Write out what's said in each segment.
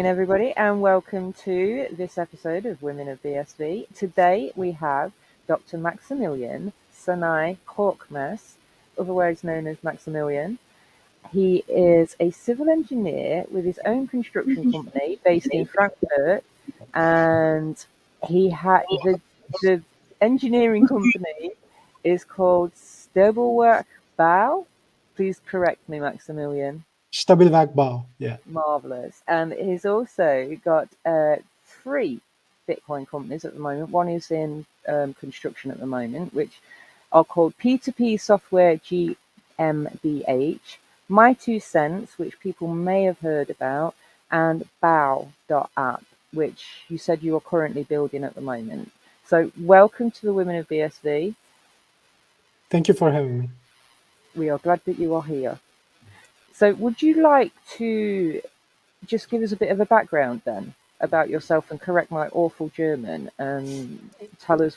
evening, everybody, and welcome to this episode of Women of BSV. Today we have Dr. Maximilian Sinan Korkmaz, otherwise known as Maximilian. He is a civil engineer with his own construction company based in Frankfurt, and the engineering company is called Stabilwerk Bau. Please correct me, Maximilian. Stabilwerk Bau, yeah. Marvelous. And he's also got 3 Bitcoin companies at the moment. One is in construction at the moment, which are called P2P Software GmbH, My2Cents, which people may have heard about, and Bow.app, which you said you are currently building at the moment. So welcome to the Women of BSV. Thank you for having me. We are glad that you are here. So would you like to just give us a bit of a background then about yourself and correct my awful German and tell us,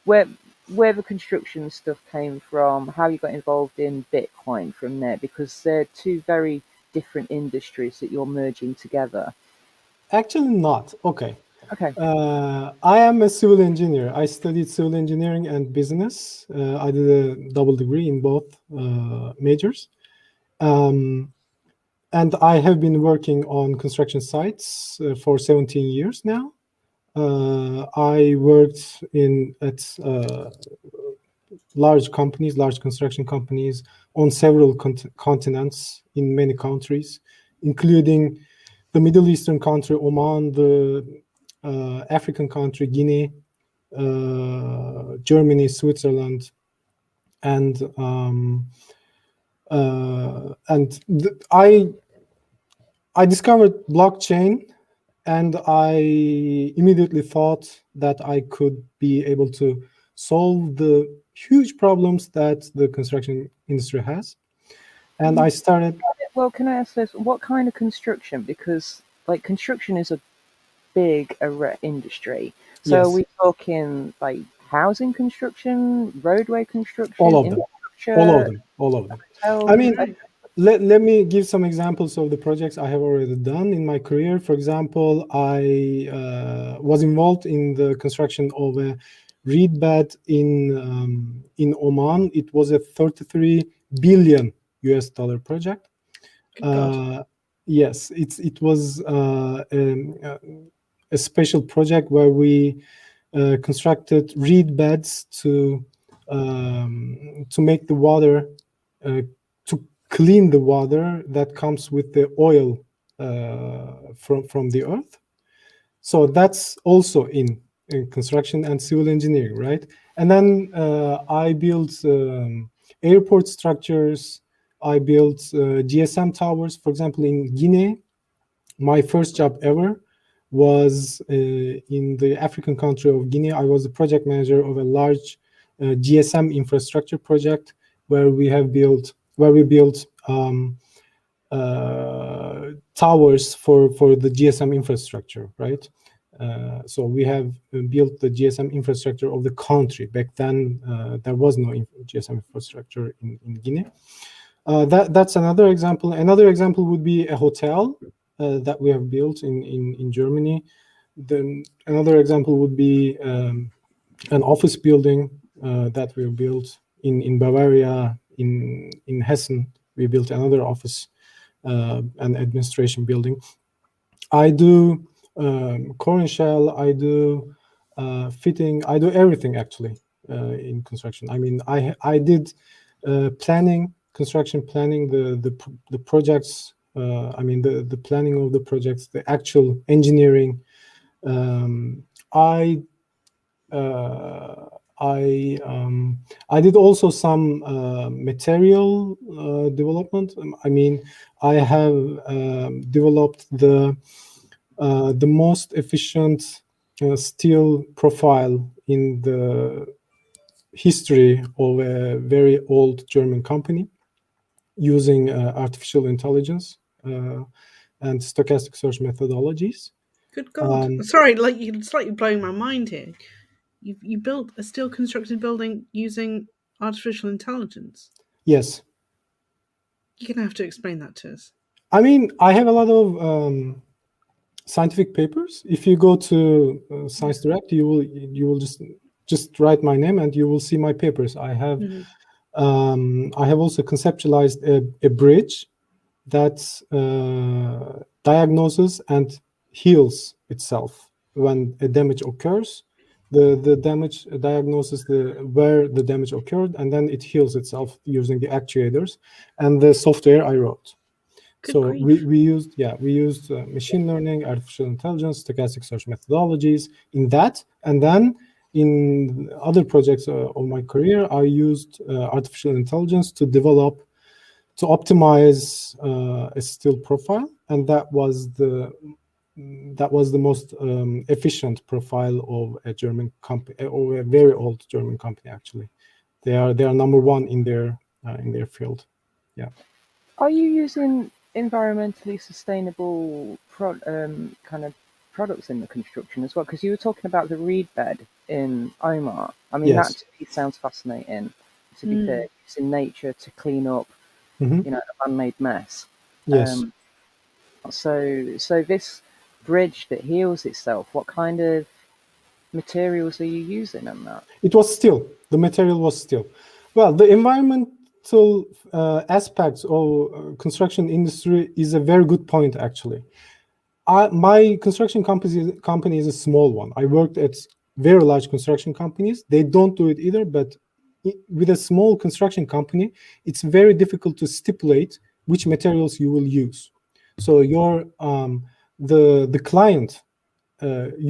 where the construction stuff came from, how you got involved in Bitcoin from there, because they're 2 very different industries that you're merging together. Actually not. Okay. Okay. I am a civil engineer. I studied civil engineering and business. I did a double degree in both majors. And I have been working on construction sites for 17 years now. I worked at large construction companies on several continents in many countries, including the Middle Eastern country, Oman, the African country, Guinea, Germany, Switzerland, and I discovered blockchain, and I immediately thought that I could be able to solve the huge problems that the construction industry has. And I started. Well, can I ask this? What kind of construction? Because construction is a big industry. So Yes. are we talking like housing construction, roadway construction, all of them. I mean, let me give some examples of the projects I have already done in my career. For example, I was involved in the construction of a reed bed in Oman. It was a $33 billion project. Yes, it was a special project where we constructed reed beds to make the water, to clean the water that comes with the oil from the earth. So that's also in construction and civil engineering, right? And then I built airport structures. I built GSM towers. For example, in Guinea, my first job ever was in the African country of Guinea. I was the project manager of a large GSM infrastructure project where we built towers for the GSM infrastructure, right? So we have built the GSM infrastructure of the country. Back then, there was no GSM infrastructure in Guinea. That's another example. Another example would be a hotel that we have built in Germany. Then another example would be an office building that we built in Bavaria, in Hessen. We built another office and administration building. I do core and shell. I do fitting. I do everything actually in construction. I mean, I did planning, construction planning, the projects. I mean, the planning of the projects, the actual engineering. I did also some material development. I mean, I have developed the most efficient steel profile in the history of a very old German company using artificial intelligence and stochastic search methodologies. Good God. Sorry, you're slightly blowing my mind here. You built a steel constructed building using artificial intelligence? Yes. You're going to have to explain that to us. I mean, I have a lot of scientific papers. If you go to Science Direct, you will just write my name and you will see my papers. I have also conceptualized a bridge that diagnoses and heals itself when a damage occurs. The damage diagnoses where the damage occurred, and then it heals itself using the actuators and the software I wrote. So we used machine learning, artificial intelligence, stochastic search methodologies in that, and then in other projects of my career, I used artificial intelligence to optimize a still profile, and that was the most efficient profile of a German company, or a very old German company. Actually, they are number one in their field. Yeah. Are you using environmentally sustainable kind of products in the construction as well? Because you were talking about the reed bed in Omar. I mean, Yes. that to me sounds fascinating. To be fair, it's in nature to clean up, Mm-hmm. a man-made mess. Yes. So this bridge that heals itself, what kind of materials are you using in that? It was steel. The material was steel. Well, the environmental aspects of construction industry is a very good point, actually. My construction company is a small one. I worked at very large construction companies. They don't do it either, but with a small construction company, it's very difficult to stipulate which materials you will use. So the client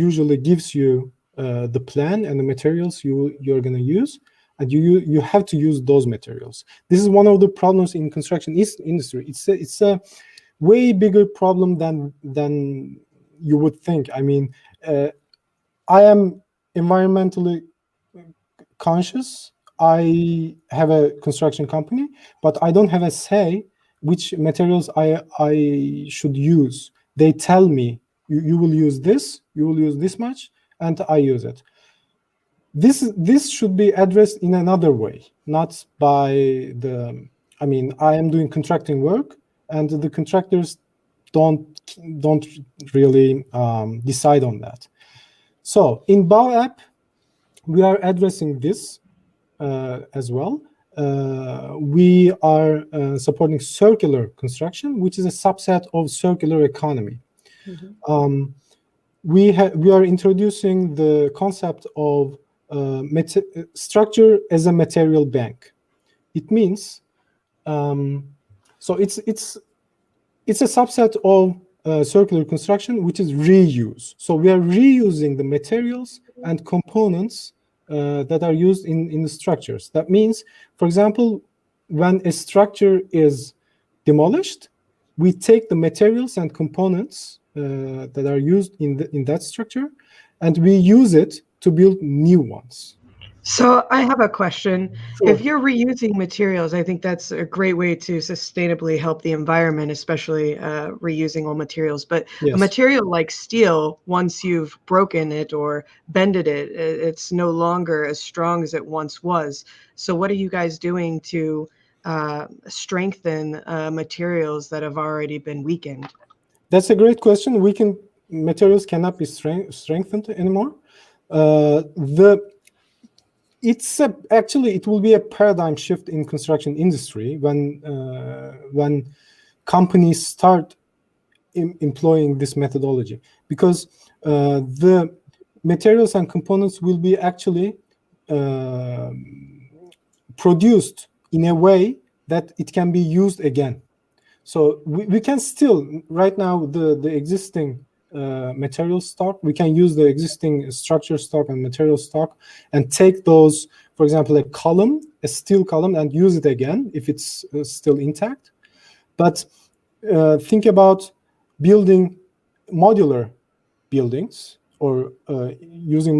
usually gives you the plan and the materials you're going to use, and you have to use those materials. This is one of the problems in construction industry. It's a way bigger problem than you would think. I mean, I am environmentally conscious. I have a construction company, but I don't have a say which materials I should use. They tell me you will use this, you will use this much, and I use it. This should be addressed in another way, not by the. I mean, I am doing contracting work, and the contractors don't really decide on that. So in Bau app, we are addressing this as well. We are supporting circular construction, which is a subset of circular economy. We are introducing the concept of structure as a material bank. It means so it's a subset of circular construction, which is reuse. So we are reusing the materials and components that are used in the structures. That means, for example, when a structure is demolished, we take the materials and components that are used in that structure, and we use it to build new ones. So I have a question. Sure. If you're reusing materials, I think that's a great way to sustainably help the environment, especially reusing old materials. But Yes. a material like steel, once you've broken it or bended it, it's no longer as strong as it once was. So what are you guys doing to strengthen materials that have already been weakened? That's a great question. Weakened materials cannot be strengthened anymore. Actually it will be a paradigm shift in construction industry when companies start employing this methodology, because the materials and components will be actually produced in a way that it can be used again. So we can still, right now, the existing material stock, we can use the existing structure stock and material stock and take those, for example, a steel column, and use it again if it's still intact. But think about building modular buildings, or using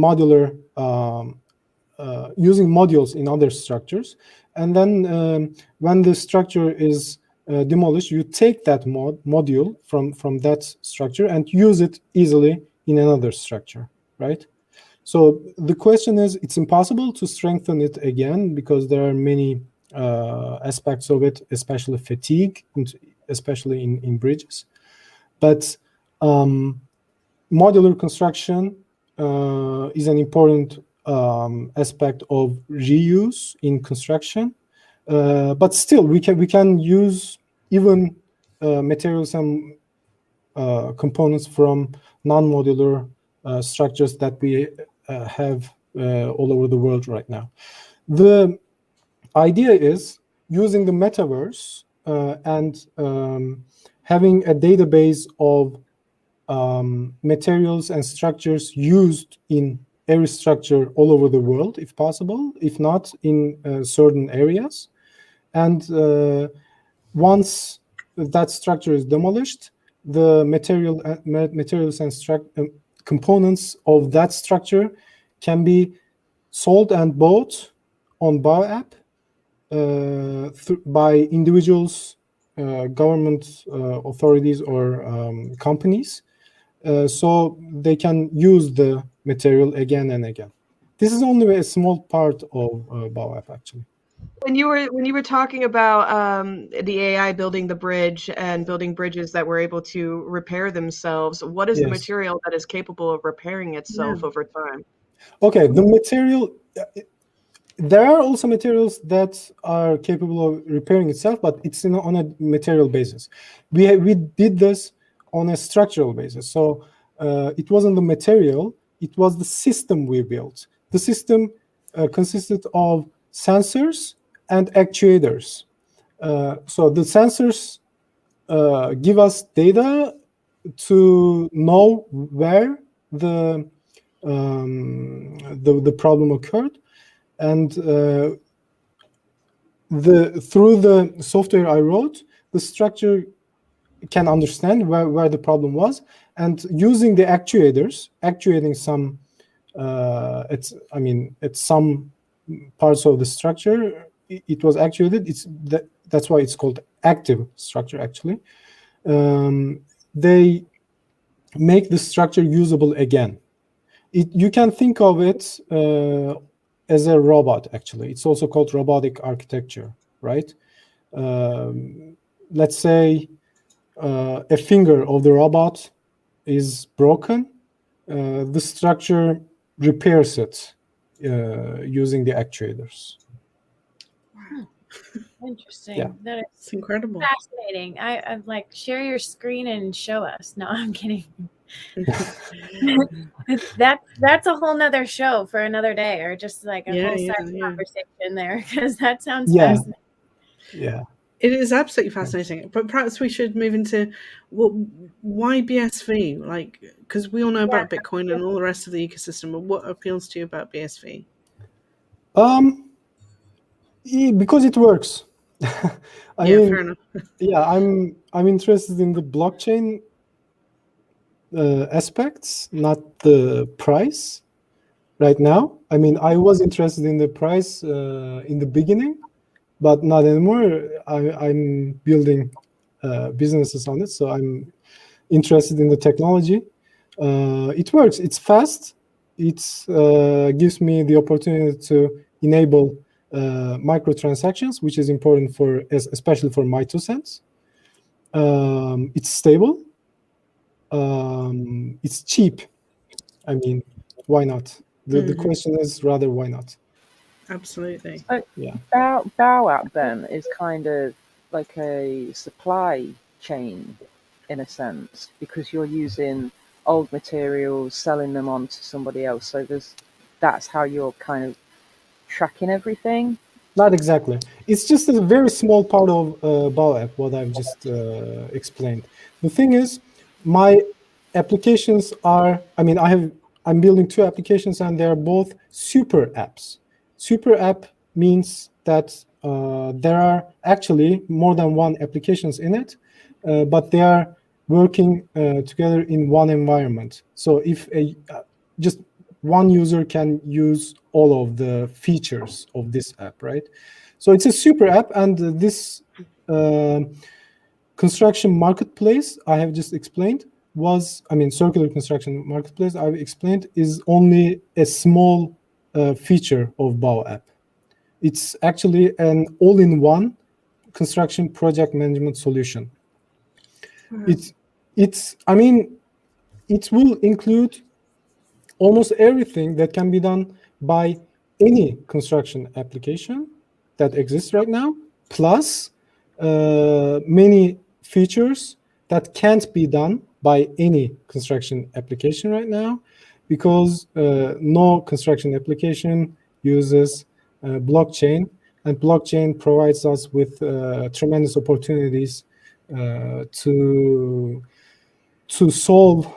using modules in other structures, and then when the structure is demolished, you take that module from that structure and use it easily in another structure, right? So the question is, it's impossible to strengthen it again because there are many aspects of it, especially fatigue. And especially in bridges. But modular construction is an important aspect of reuse in construction. But still, we can use even materials and components from non-modular structures that we have all over the world right now. The idea is using the metaverse and having a database of materials and structures used in every structure all over the world, if possible, if not in certain areas. And once that structure is demolished, the materials and components of that structure can be sold and bought on Bau app by individuals, government authorities, or companies, so they can use the material again and again. This is only a small part of Bau app, actually. When you were talking about the AI building the bridge and building bridges that were able to repair themselves, what is the material that is capable of repairing itself over time? Okay, the material. There are also materials that are capable of repairing itself, but it's on a material basis. We did this on a structural basis. So it wasn't the material, it was the system we built. The system consisted of sensors and actuators. So the sensors give us data to know where the problem occurred, and through the software I wrote, the structure can understand where the problem was, and using the actuators, actuating some at some parts of the structure, it was actuated. That's why it's called active structure, actually. They make the structure usable again. You can think of it as a robot, actually. It's also called robotic architecture, right? Let's say a finger of the robot is broken. The structure repairs it using the actuators. Wow. Interesting. Yeah. That It's incredible. fascinating. I'm like, share your screen and show us. No, I'm kidding. That's a whole nother show for another day, or just like a whole side conversation there, because that sounds fascinating. Yeah. It is absolutely fascinating. But perhaps we should move into why BSV? Like, because we all know about Bitcoin and all the rest of the ecosystem, but what appeals to you about BSV? Because it works. Fair enough. I'm interested in the blockchain aspects, not the price right now. I mean, I was interested in the price in the beginning, but not anymore. I'm building businesses on it, so I'm interested in the technology. It works. It's fast. It gives me the opportunity to enable microtransactions, which is important especially for My2Cents. It's stable. It's cheap. I mean, why not? The question is rather, why not? Absolutely. Bau app then is kind of like a supply chain in a sense, because you're using old materials, selling them on to somebody else. So that's how you're kind of tracking everything. Not exactly. It's just a very small part of Bau app, what I've just explained. The thing is, my applications are, I'm building 2 applications, and they're both super apps. Super app means that there are actually more than one applications in it, but they are working together in one environment. So if just one user can use all of the features of this app, right? So it's a super app, and this construction marketplace I have just explained circular construction marketplace I've explained is only a small feature of Bau app. It's actually an all-in-one construction project management solution. I mean, it will include almost everything that can be done by any construction application that exists right now, plus many features that can't be done by any construction application right now, because no construction application uses blockchain, and blockchain provides us with tremendous opportunities to solve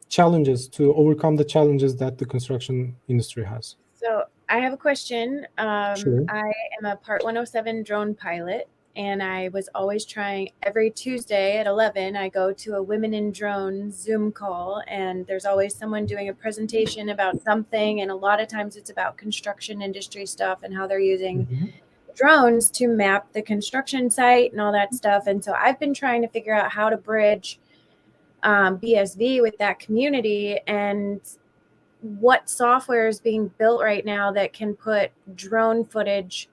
challenges, to overcome the challenges that the construction industry has. So I have a question. Sure. I am a Part 107 drone pilot, and I was always trying every Tuesday at 11, I go to a Women in Drone Zoom call, and there's always someone doing a presentation about something. And a lot of times it's about construction industry stuff and how they're using drones to map the construction site and all that stuff. And so I've been trying to figure out how to bridge BSV with that community, and what software is being built right now that can put drone footage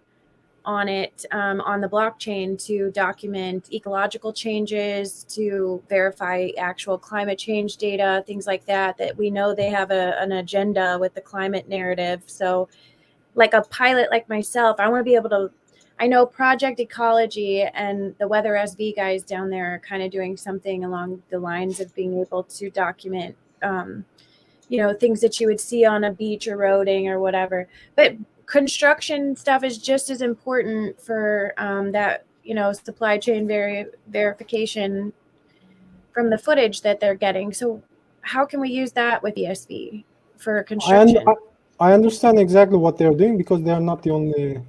on it, on the blockchain, to document ecological changes, to verify actual climate change data, things like that, that we know they have an agenda with the climate narrative. So like a pilot like myself, I want to be able to, I know Project Ecology and the Weather SV guys down there are kind of doing something along the lines of being able to document, things that you would see on a beach eroding or whatever. But construction stuff is just as important for that, supply chain verification from the footage that they're getting. So how can we use that with BSV for construction? I understand exactly what they're doing, because they're not the only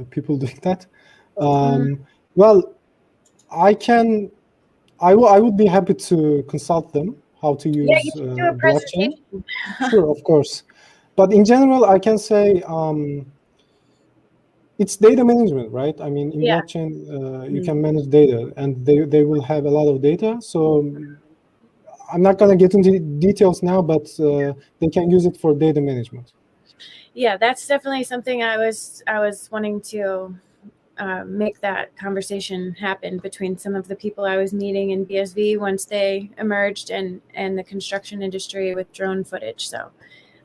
people doing that. Well, I would be happy to consult them how to use you should do a blockchain. Sure, of course. But in general, I can say it's data management, right? I mean, in blockchain, you can manage data, and they will have a lot of data. So I'm not going to get into details now, but they can use it for data management. Yeah, that's definitely something I was wanting to make that conversation happen between some of the people I was meeting in BSV once they emerged, and the construction industry with drone footage. So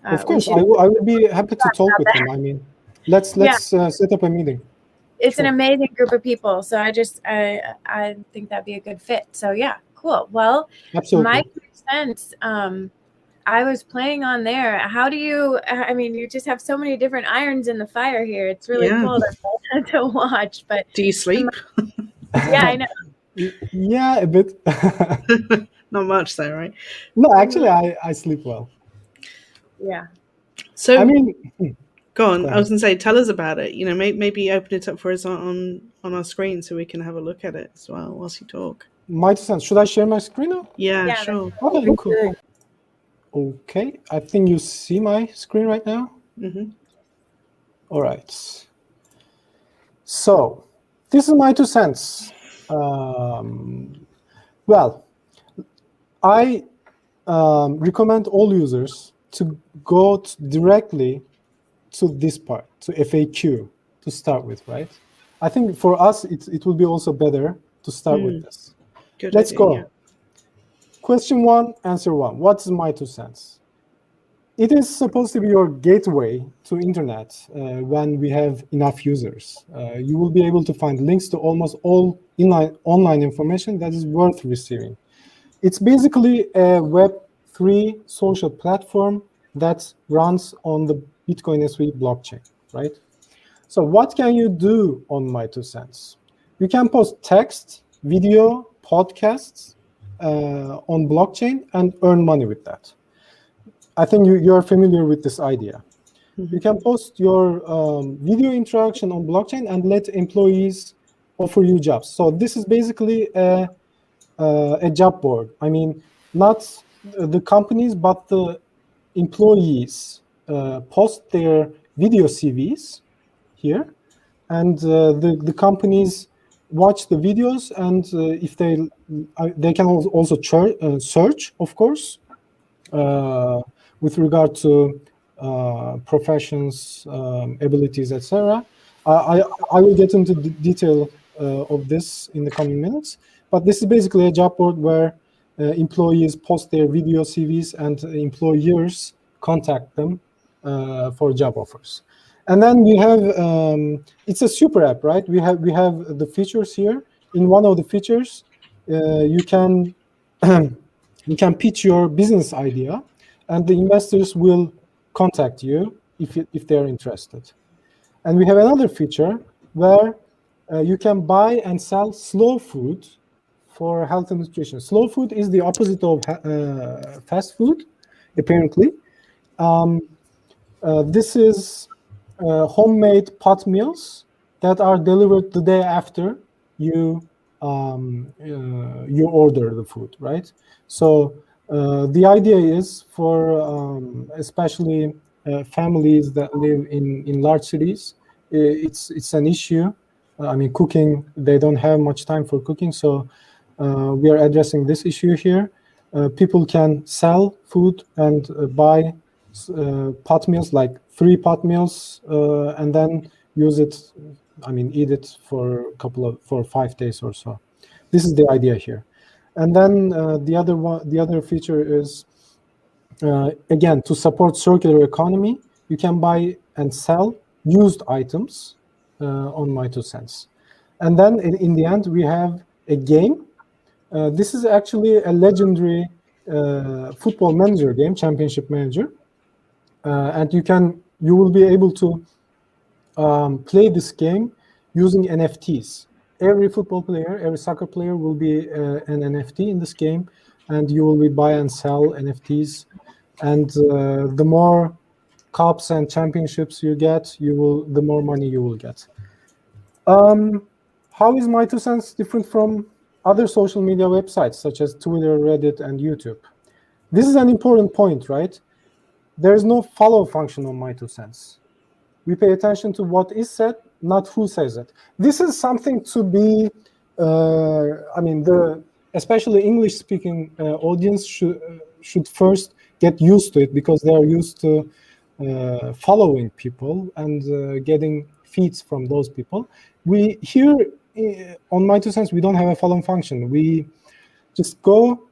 of course, I would be happy to talk with them. I mean, let's set up a meeting. It's an amazing group of people. So I think that'd be a good fit. So yeah, cool. Well, absolutely. My2Cents, I was playing on there. How do you, you just have so many different irons in the fire here. It's really cool to watch. But do you sleep? Yeah, I know. Yeah, a bit. Not much though, right? No, actually, I sleep well. Yeah. So I mean, go on. I was going to say, tell us about it. Maybe open it up for us on our screen so we can have a look at it as well whilst you talk. My2Cents. Should I share my screen now? Yeah, sure. Okay, cool. Okay, I think you see my screen right now. All right. So this is My2Cents. Well, I recommend all users to go directly to this part, to FAQ, to start with, right? I think for us, it will be also better to start with this. Let's go. Yeah. Question 1, answer 1. What's My2Cents? It is supposed to be your gateway to internet when we have enough users. You will be able to find links to almost all online information that is worth receiving. It's basically a Web3 social platform that runs on the Bitcoin SV blockchain, right? So what can you do on My2Cents? You can post text, video, podcasts on blockchain and earn money with that. I think you're familiar with this idea. You can post your video introduction on blockchain and let employees offer you jobs. So this is basically a job board. I mean, not the companies, but the employees post their video CVs here, and the companies watch the videos, and if they can also search, of course, with regard to professions, abilities, etc. I will get into detail of this in the coming minutes. But this is basically a job board where employees post their video CVs and employers contact them for job offers. And then we have it's a super app, right? We have the features here. In one of the features, you can you can pitch your business idea, and the investors will contact you if they're interested. And we have another feature where you can buy and sell slow food for health and nutrition. Slow food is the opposite of fast food, apparently. This is homemade pot meals that are delivered the day after you you order the food, right? So the idea is for especially families that live in large cities, it's an issue. I mean, cooking, they don't have much time for cooking, so we are addressing this issue here. People can sell food and buy pot meals, like 3 pot meals, and then use it. I mean, eat it for 5 days or so. This is the idea here. And then the other feature is again, to support circular economy, you can buy and sell used items on My2Cents. And then in the end, we have a game. This is actually a legendary football manager game, Championship Manager. And you will be able to play this game using NFTs. Every football player, every soccer player will be an NFT in this game, and you will be buy and sell NFTs. And the more cups and championships you get, the more money you will get. How is My2Cents different from other social media websites such as Twitter, Reddit, and YouTube? This is an important point, right? There is no follow function on My2Cents. We pay attention to what is said, not who says it. This is something to be, I mean, especially English-speaking audience should first get used to it, because they are used to following people and getting feeds from those people. We here on My2Cents, we don't have a following function. We just go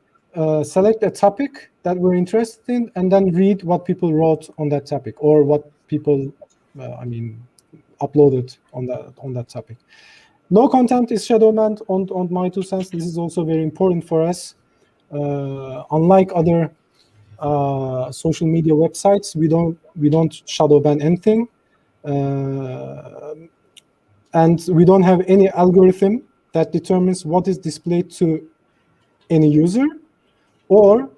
select a topic that we're interested in, and then read what people wrote on that topic, or what people, uploaded on that topic. No content is shadow banned on My2Cents. This is also very important for us. Unlike other social media websites, we don't shadow ban anything, and we don't have any algorithm that determines what is displayed to any user, or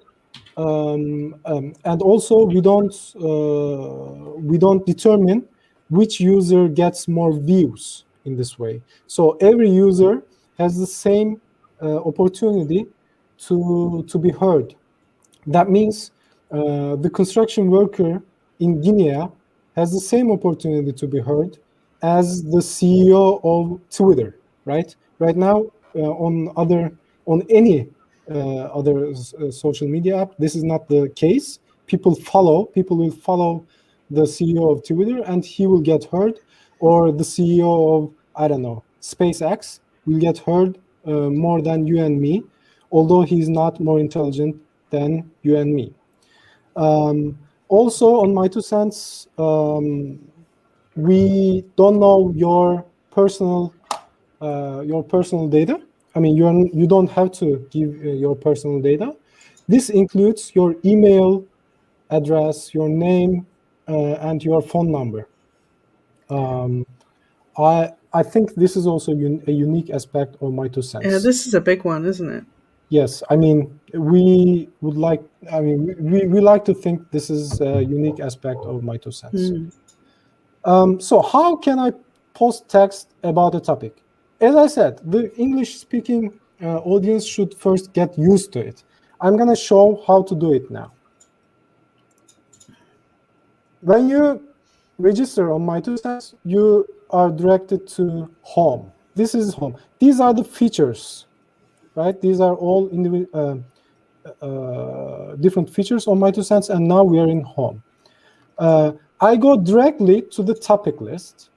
and also we don't determine which user gets more views in this way. So every user has the same opportunity to be heard. That means the construction worker in Guinea has the same opportunity to be heard as the CEO of Twitter, right? Right now, on any other social media app, this is not the case. People will follow the CEO of Twitter, and he will get heard, or the CEO of, I don't know, SpaceX will get heard more than you and me, although he's not more intelligent than you and me. Also on My2Cents, we don't know your personal data. I mean, you don't have to give your personal data. This includes your email address, your name, and your phone number. I think this is also a unique aspect of My2Cents. Yeah, this is a big one, isn't it? Yes, I mean, we like to think this is a unique aspect of My2Cents. So how can I post text about a topic? As I said, the English-speaking audience should first get used to it. I'm going to show how to do it now. When you register on My2Cents, you are directed to home. This is home. These are the features, right? These are all different features on My2Cents, and now we are in home. I go directly to the topic list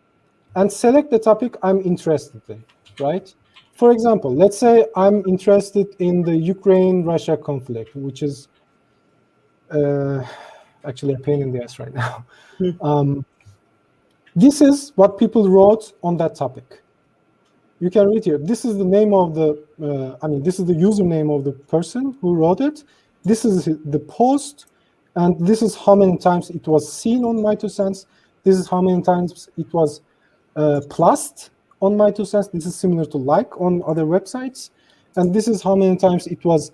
and select the topic I'm interested in. right? For example, let's say I'm interested in the Ukraine-Russia conflict, which is actually a pain in the ass right now. This is what people wrote on that topic. You can read here. This is the name of the, this is the username of the person who wrote it. This is the post, and this is how many times it was seen on My2Cents. This is how many times it was plussed on My2Cents. This is similar to like on other websites. And this is how many times it was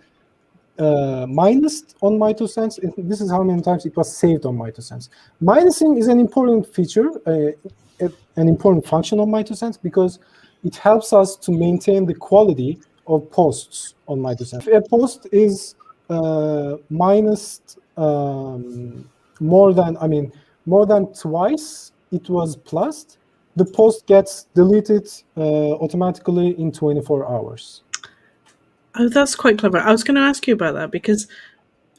minused on My2Cents. This is how many times it was saved on My2Cents. Minusing is an important feature, an important function of My2Cents, because it helps us to maintain the quality of posts on My2Cents. If a post is minused more than twice it was plussed, the post gets deleted automatically in 24 hours. Oh, that's quite clever. I was going to ask you about that because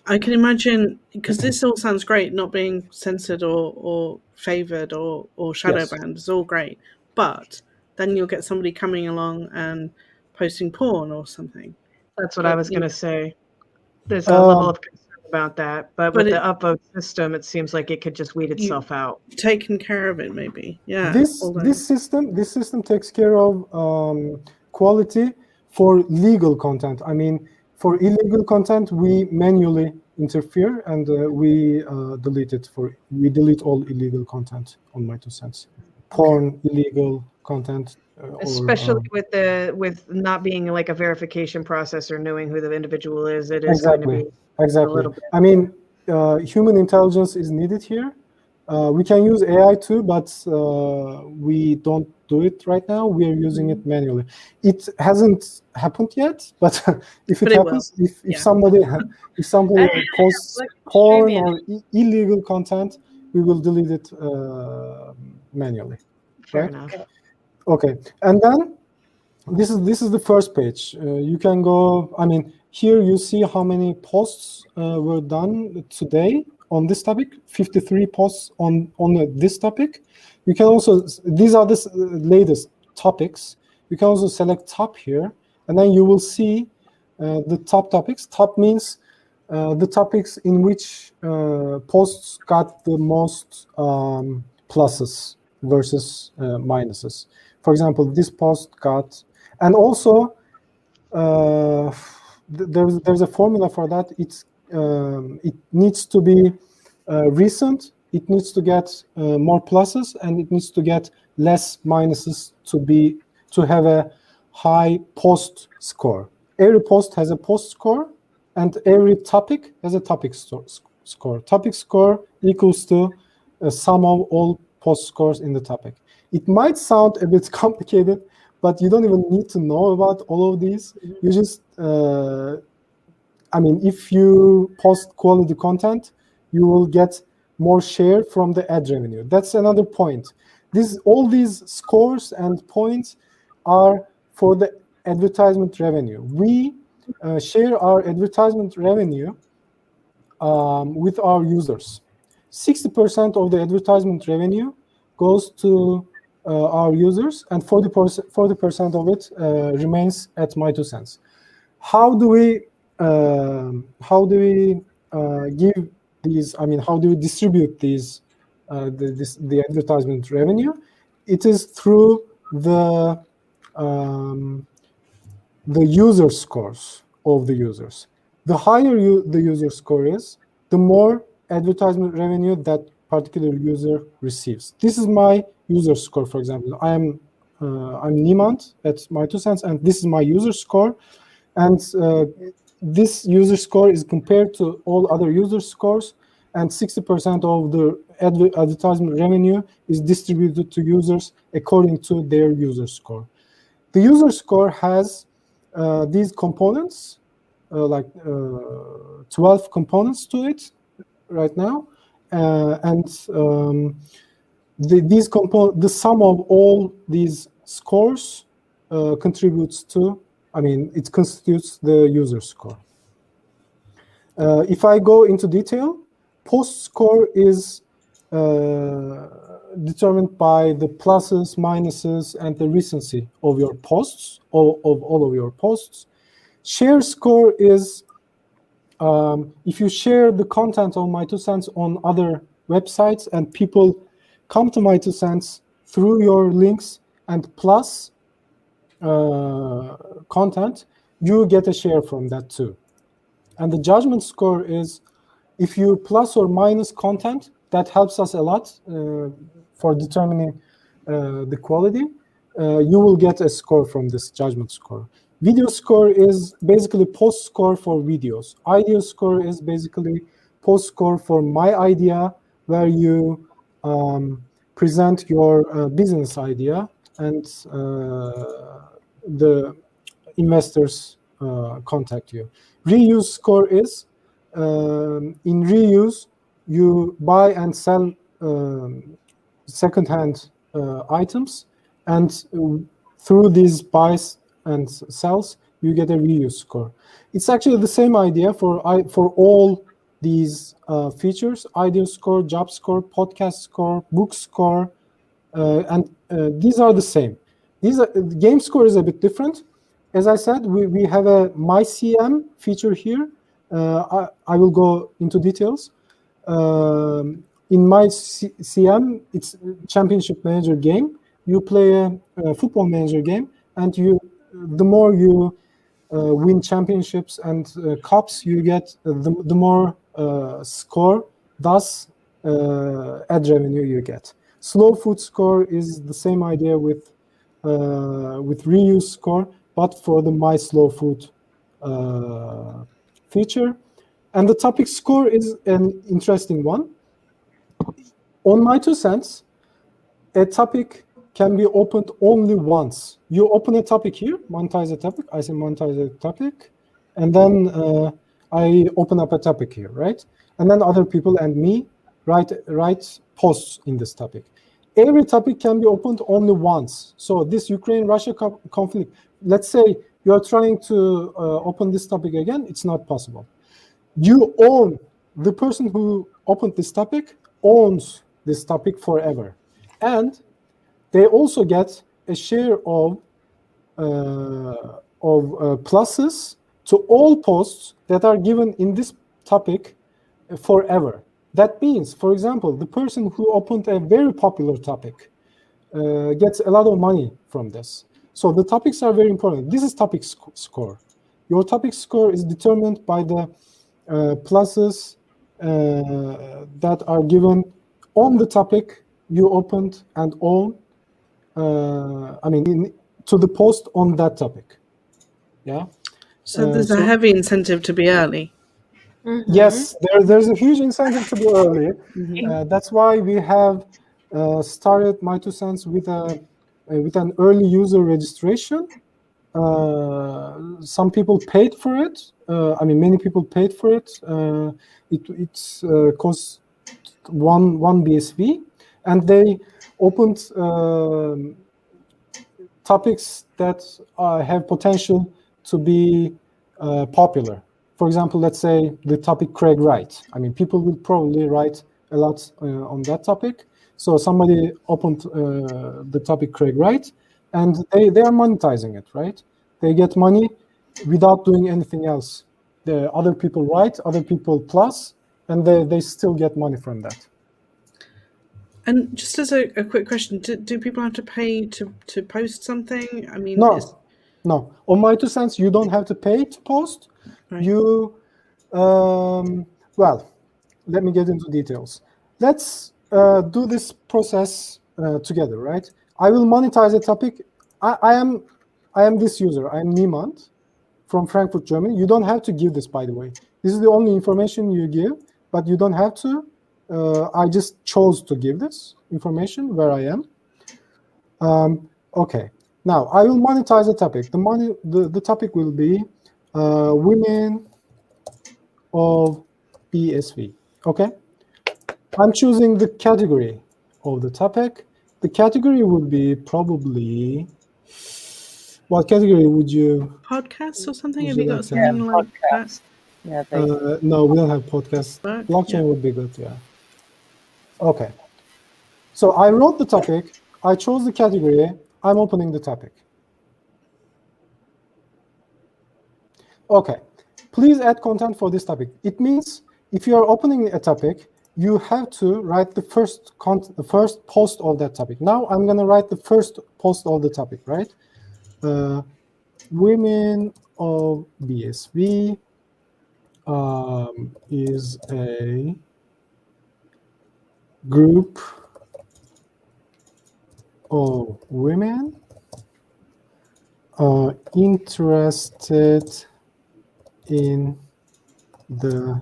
I can imagine, because this all sounds great, not being censored or favored or shadow banned is all great, but then you'll get somebody coming along and posting porn or something. That's what I was going to say. There's a level of concern about that, but with the upvote system, it seems like it could just weed itself out. Taken care of it, maybe. Yeah. This system takes care of quality for legal content. I mean, for illegal content, we manually interfere and we delete all illegal content on My2Cents. Porn, illegal content. Especially with not being like a verification process or knowing who the individual is, it is going to be a little bit. I mean, human intelligence is needed here. We can use AI too, but we don't do it right now. We are using it manually. It hasn't happened yet, but if it happens, if somebody posts porn or illegal content, we will delete it manually. Fair enough. Okay, and then this is the first page. You can go. I mean, here you see how many posts were done today on this topic. 53 posts on this topic. You can also, these are the latest topics. You can also select top here, and then you will see the top topics. Top means the topics in which posts got the most pluses versus minuses. For example, this post got, and also there's a formula for that. It needs to be recent, it needs to get more pluses, and it needs to get less minuses to have a high post score. Every post has a post score, and every topic has a topic score. Topic score equals to a sum of all post scores in the topic. It might sound a bit complicated, but you don't even need to know about all of these. You just, if you post quality content, you will get more share from the ad revenue. That's another point. All these scores and points are for the advertisement revenue. We share our advertisement revenue with our users. 60% of the advertisement revenue goes to our users, and 40% of it remains at My2Cents. How do we give these? I mean, how do we distribute these the advertisement revenue? It is through the user scores of the users. The higher the user score is, the more advertisement revenue that particular user receives. This is my user score, for example. I'm Niemand at My2Cents, and this is my user score. And this user score is compared to all other user scores, and 60% of the advertisement revenue is distributed to users according to their user score. The user score has these components, like 12 components to it right now, and the sum of all these scores contributes to, it constitutes the user score. If I go into detail, post score is determined by the pluses, minuses, and the recency of your posts, of all of your posts. Share score is if you share the content of My2Cents on other websites and people come to My2Cents through your links and plus content, you get a share from that too. And the judgment score is if you plus or minus content, that helps us a lot for determining the quality. You will get a score from this judgment score. Video score is basically post score for videos. Idea score is basically post score for my idea, where you present your business idea and the investors contact you. Reuse score is in reuse, you buy and sell second-hand items, and through these buys and sells, you get a reuse score. It's actually the same idea for all these features: idea score, job score, podcast score, book score, and these are the same. Game score is a bit different. As I said, we have a My2Cents feature here. I will go into details. In My2Cents, it's a championship manager game. You play a football manager game, and the more you win championships and cups, you get the more score, thus ad revenue you get. Slow food score is the same idea with reuse score, but for the My Slow Food feature. And the topic score is an interesting one. On My2Cents, a topic can be opened only once. You open a topic here, monetize a topic. I say monetize a topic, and then I open up a topic here, right? And then other people and me write posts in this topic. Every topic can be opened only once. So this Ukraine-Russia conflict, let's say you are trying to open this topic again, it's not possible. You own, the person who opened this topic owns this topic forever. And they also get a share of pluses to all posts that are given in this topic forever. That means, for example, the person who opened a very popular topic gets a lot of money from this. So the topics are very important. This is topic score. Your topic score is determined by the pluses that are given on the topic you opened and own. To the post on that topic. Yeah. So there's a heavy incentive to be early. Mm-hmm. Yes, there's a huge incentive to be early. Mm-hmm. That's why we have started My2Cents with an early user registration. Some people paid for it. Many people paid for it. It's cost one BSV, and they opened topics that have potential to be popular. For example, let's say the topic Craig Wright. People will probably write a lot on that topic. So somebody opened the topic Craig Wright, and they are monetizing it, right? They get money without doing anything else. The other people write, other people plus, and they still get money from that. And just as a quick question, do people have to pay to post something? No. On My2Cents, you don't have to pay to post. Right. You, well, let me get into details. Let's do this process together, right? I will monetize a topic. I am this user. I am Niemand from Frankfurt, Germany. You don't have to give this, by the way. This is the only information you give, but you don't have to. I just chose to give this information where I am. Okay. Now I will monetize a topic. The topic will be women of BSV. Okay. I'm choosing the category of the topic. The category would be probably. What category would you? Podcasts or something? Have you got something like that? Yeah. No, we don't have podcasts. Blockchain would be good. Yeah. Okay. So I wrote the topic, I chose the category, I'm opening the topic. Okay, please add content for this topic. It means if you are opening a topic, you have to write the first post of that topic. Now I'm going to write the first post of the topic, right? Women of BSV is a group of women interested in the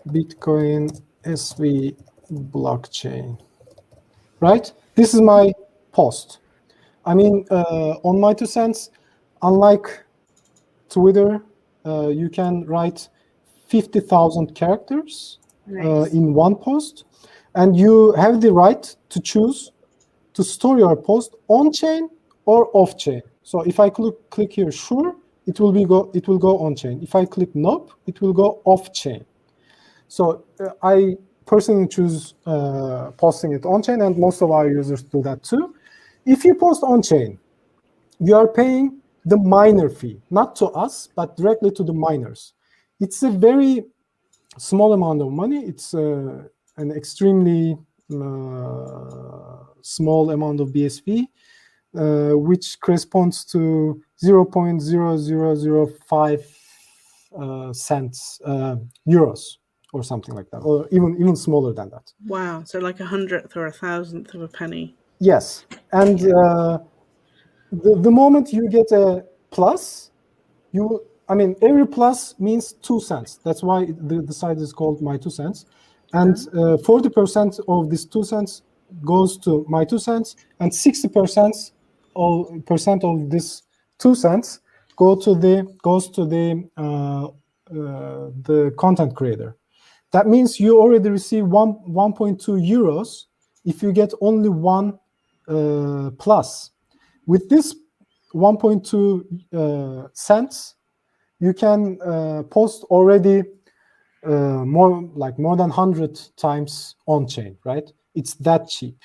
Bitcoin SV blockchain, right? This is my post. I mean, on My2Cents, unlike Twitter, you can write 50,000 characters in one post, and you have the right to choose to store your post on chain or off chain. So if I click here, sure, it will go on chain. If I click nope, it will go off chain. So I personally choose posting it on chain, and most of our users do that too. If you post on chain, you are paying the miner fee, not to us, but directly to the miners. It's a very small amount of money. It's an extremely small amount of BSV, which corresponds to 0.0005 cents euros or something like that, or even smaller than that. Wow, so like 100th or 1,000th of a penny. Yes, and the moment you get a plus, every plus means 2 cents. That's why the site is called My2Cents. And 40% of this 2 cents goes to My2Cents, and 60% of this 2 cents goes to the content creator. That means you already receive 1.2 euros if you get only one plus. With this 1.2 cents, you can post already more than 100 times on chain, right? It's that cheap.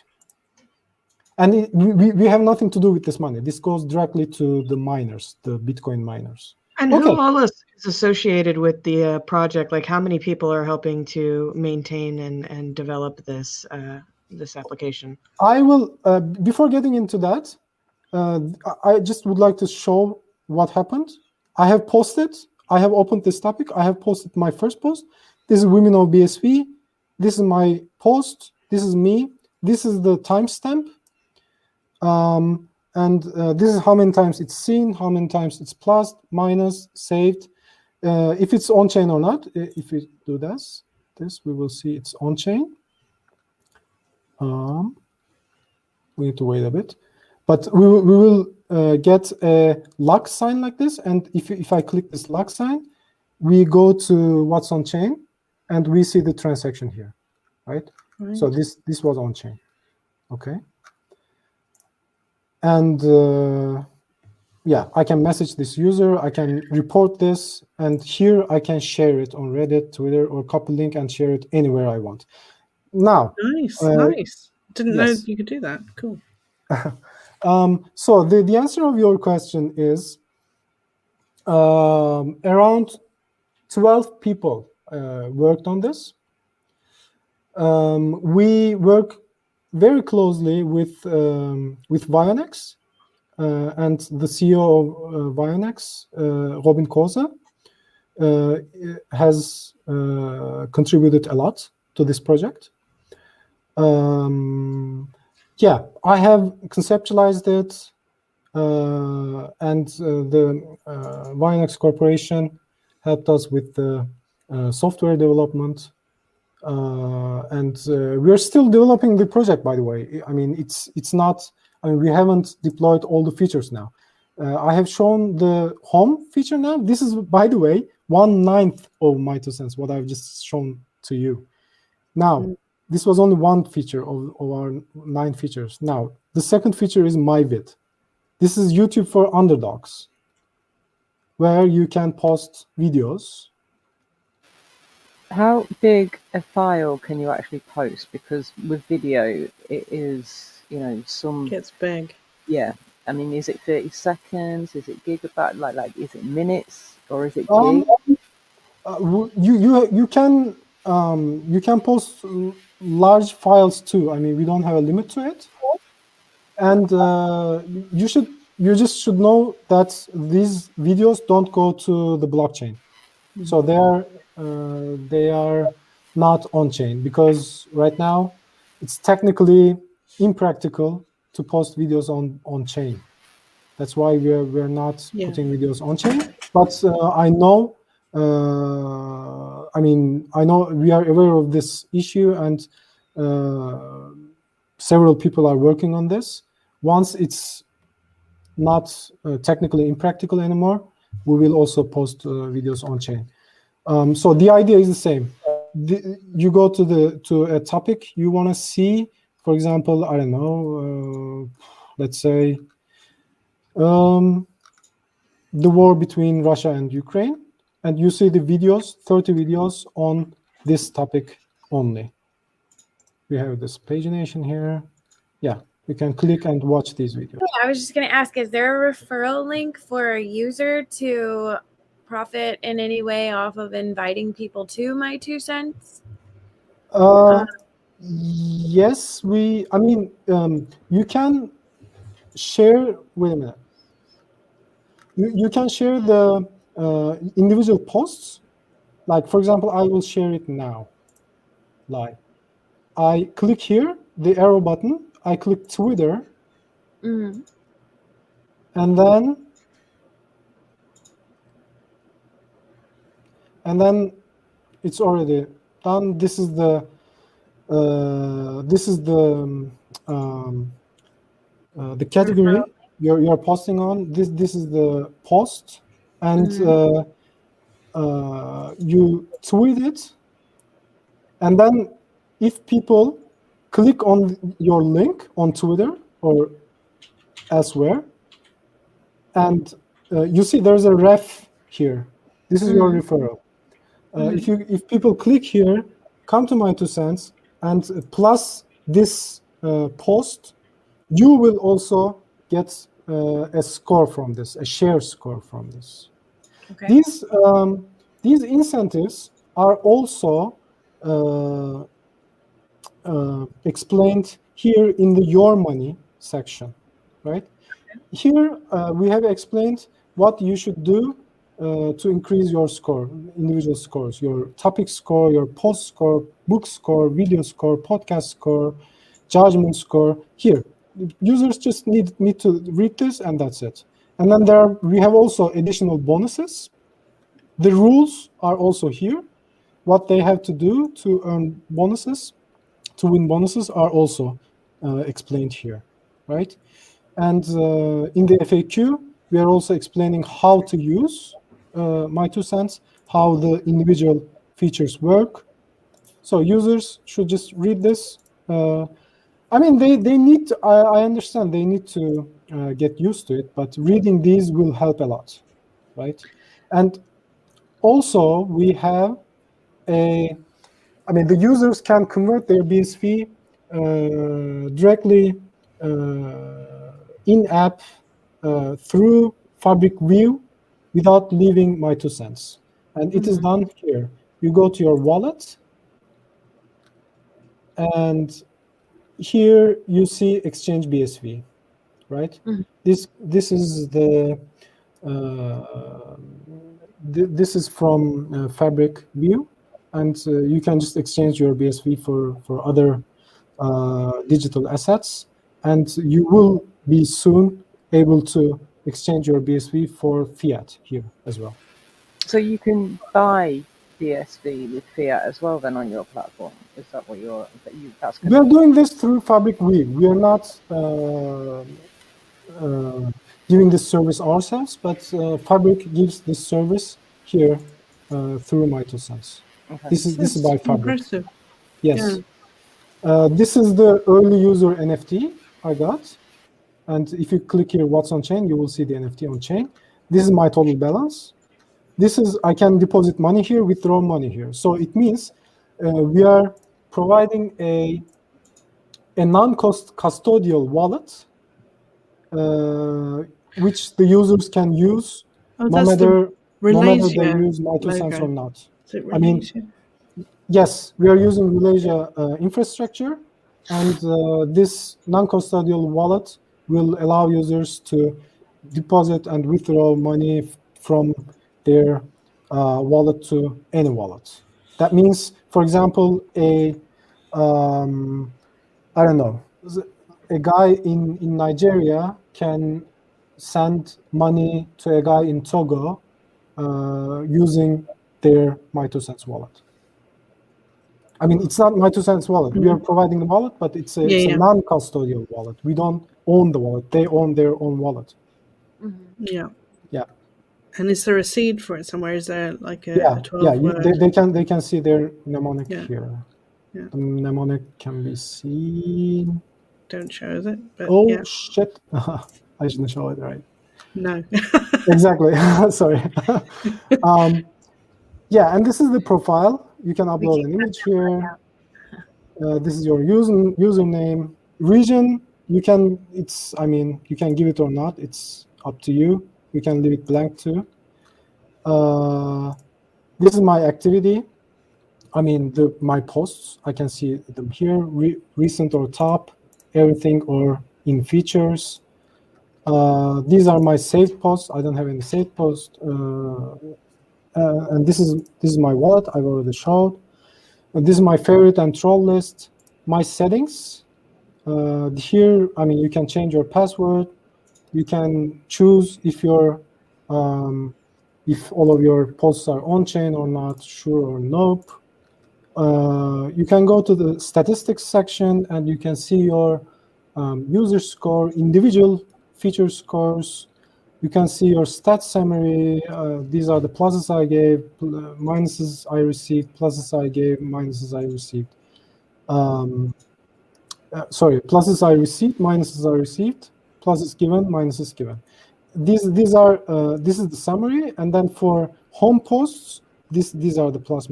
And we have nothing to do with this money. This goes directly to the miners, the Bitcoin miners. And who all is associated with the project? Like, how many people are helping to maintain and develop this this application? I will, before getting into that, I just would like to show what happened. I have posted, I have opened this topic, I have posted my first post. This is Women of BSV. This is my post. This is me. This is the timestamp. And this is how many times it's seen, how many times it's plus, minus, saved. If it's on chain or not. If we do this, we will see it's on chain. We need to wait a bit, but we will get a lock sign like this. And if I click this lock sign, we go to what's on chain, and we see the transaction here, right? So this was on chain, okay. And yeah, I can message this user, I can report this, and here I can share it on Reddit, Twitter, or copy link and share it anywhere I want. Now, nice. Didn't know you could do that. Cool. So the answer of your question is around 12 people worked on this. We work very closely with Vionex, and the CEO of Vionex, Robin Koza, has contributed a lot to this project. Yeah, I have conceptualized it, and the Vionex Corporation helped us with the software development. And we're still developing the project, by the way. I mean, it's not, I mean, we haven't deployed all the features now. I have shown the home feature now. This is, by the way, 1/9 of My2Cents, what I've just shown to you. Now, this was only one feature of our 9 features. Now, the second feature is MyVid. This is YouTube for underdogs, where you can post videos. How big a file can you actually post? Because with video, it is, some. Gets big. Yeah. I mean, is it 30 seconds? Is it gigabyte? Like, is it minutes or is it gig? You can post large files too. I mean, we don't have a limit to it, and you just should know that these videos don't go to the blockchain, so they are not on chain, because right now it's technically impractical to post videos on chain. That's why we're not putting videos on chain. But I know we are aware of this issue, and several people are working on this. Once it's not technically impractical anymore, we will also post videos on chain. So the idea is the same. You go to a topic you want to see. For example, I don't know, let's say the war between Russia and Ukraine, and you see the videos, 30 videos on this topic only. We have this pagination here. Yeah, you can click and watch these videos. I was just going to ask, is there a referral link for a user to profit in any way off of inviting people to My2Cents? Yes, you can share, wait a minute. You can share the individual posts. Like, for example, I will share it now, live. I click here, the arrow button, I click Twitter, and then it's already done. This is the category you're posting on. This is the post, and you tweet it, and then if people click on your link on Twitter or elsewhere, and you see there's a ref here. This is your referral. If people click here, come to My2Cents, and plus this post, you will also get a score from this, a share score from this. Okay. These incentives are also explained here in the Your Money section, right? Here we have explained what you should do to increase your score, individual scores, your topic score, your post score, book score, video score, podcast score, judgment score. Here, users just need to read this, and that's it. And then we have also additional bonuses. The rules are also here. What they have to do to earn bonuses, to win bonuses, are also explained here, right? And in the FAQ, we are also explaining how to use My2Cents, how the individual features work. So users should just read this. They need to, I understand they need to get used to it, but reading these will help a lot, right? And also we have the users can convert their BSV directly in-app through Fabric View without leaving My2Cents. And it is done here. You go to your wallet, and here you see Exchange BSV, right? This is the this is from Fabric View, and you can just exchange your BSV for other digital assets, and you will be soon able to exchange your BSV for fiat here as well. So you can buy BSV with fiat as well then on your platform? Is that what that's we are doing this through Fabric View. We are not giving this service ourselves, but Fabric gives this service here through My2Cents. Okay. This is by Fabric. Impressive. Yes. Yeah. This is the early user NFT I got. And if you click here, what's on chain, you will see the NFT on chain. This is my total balance. this is, I can deposit money here, withdraw money here. So it means we are providing a non-custodial wallet, which the users can use no matter they use My2Cents or not. Is it I mean, yes, we are using Malaysia infrastructure, and this non-custodial wallet will allow users to deposit and withdraw money from their wallet to any wallet. That means, for example, I don't know, a guy in Nigeria can send money to a guy in Togo using their My2Cents wallet. I mean, it's not My2Cents wallet. We are providing the wallet, but it's a non-custodial wallet. We don't own the wallet. They own their own wallet. Yeah. Yeah. And is there a seed for it somewhere? Is there like a 12 word? They can see their mnemonic here. Yeah. The mnemonic can be seen. Don't show, is it? But, shit. I shouldn't show it, right? No. Exactly. Sorry. Yeah, and this is the profile. You can upload an image here. This is your username. Region, you can give it or not. It's up to you. You can leave it blank too. This is my activity. I mean, my posts. I can see them here. Recent or top, everything or in features. These are my saved posts. I don't have any saved posts. And this is my wallet. I've already showed. And this is my favorite and troll list. My settings. Here, I mean, you can change your password. You can choose if your if all of your posts are on chain or not, sure or nope. You can go to the statistics section and you can see your user score, individual feature scores. You can see your stats summary. These are the pluses I gave, minuses I received, pluses I gave, minuses I received. Sorry, pluses I received, minuses I received, pluses given, minuses given. These are this is the summary, and then for home posts, these are the pluses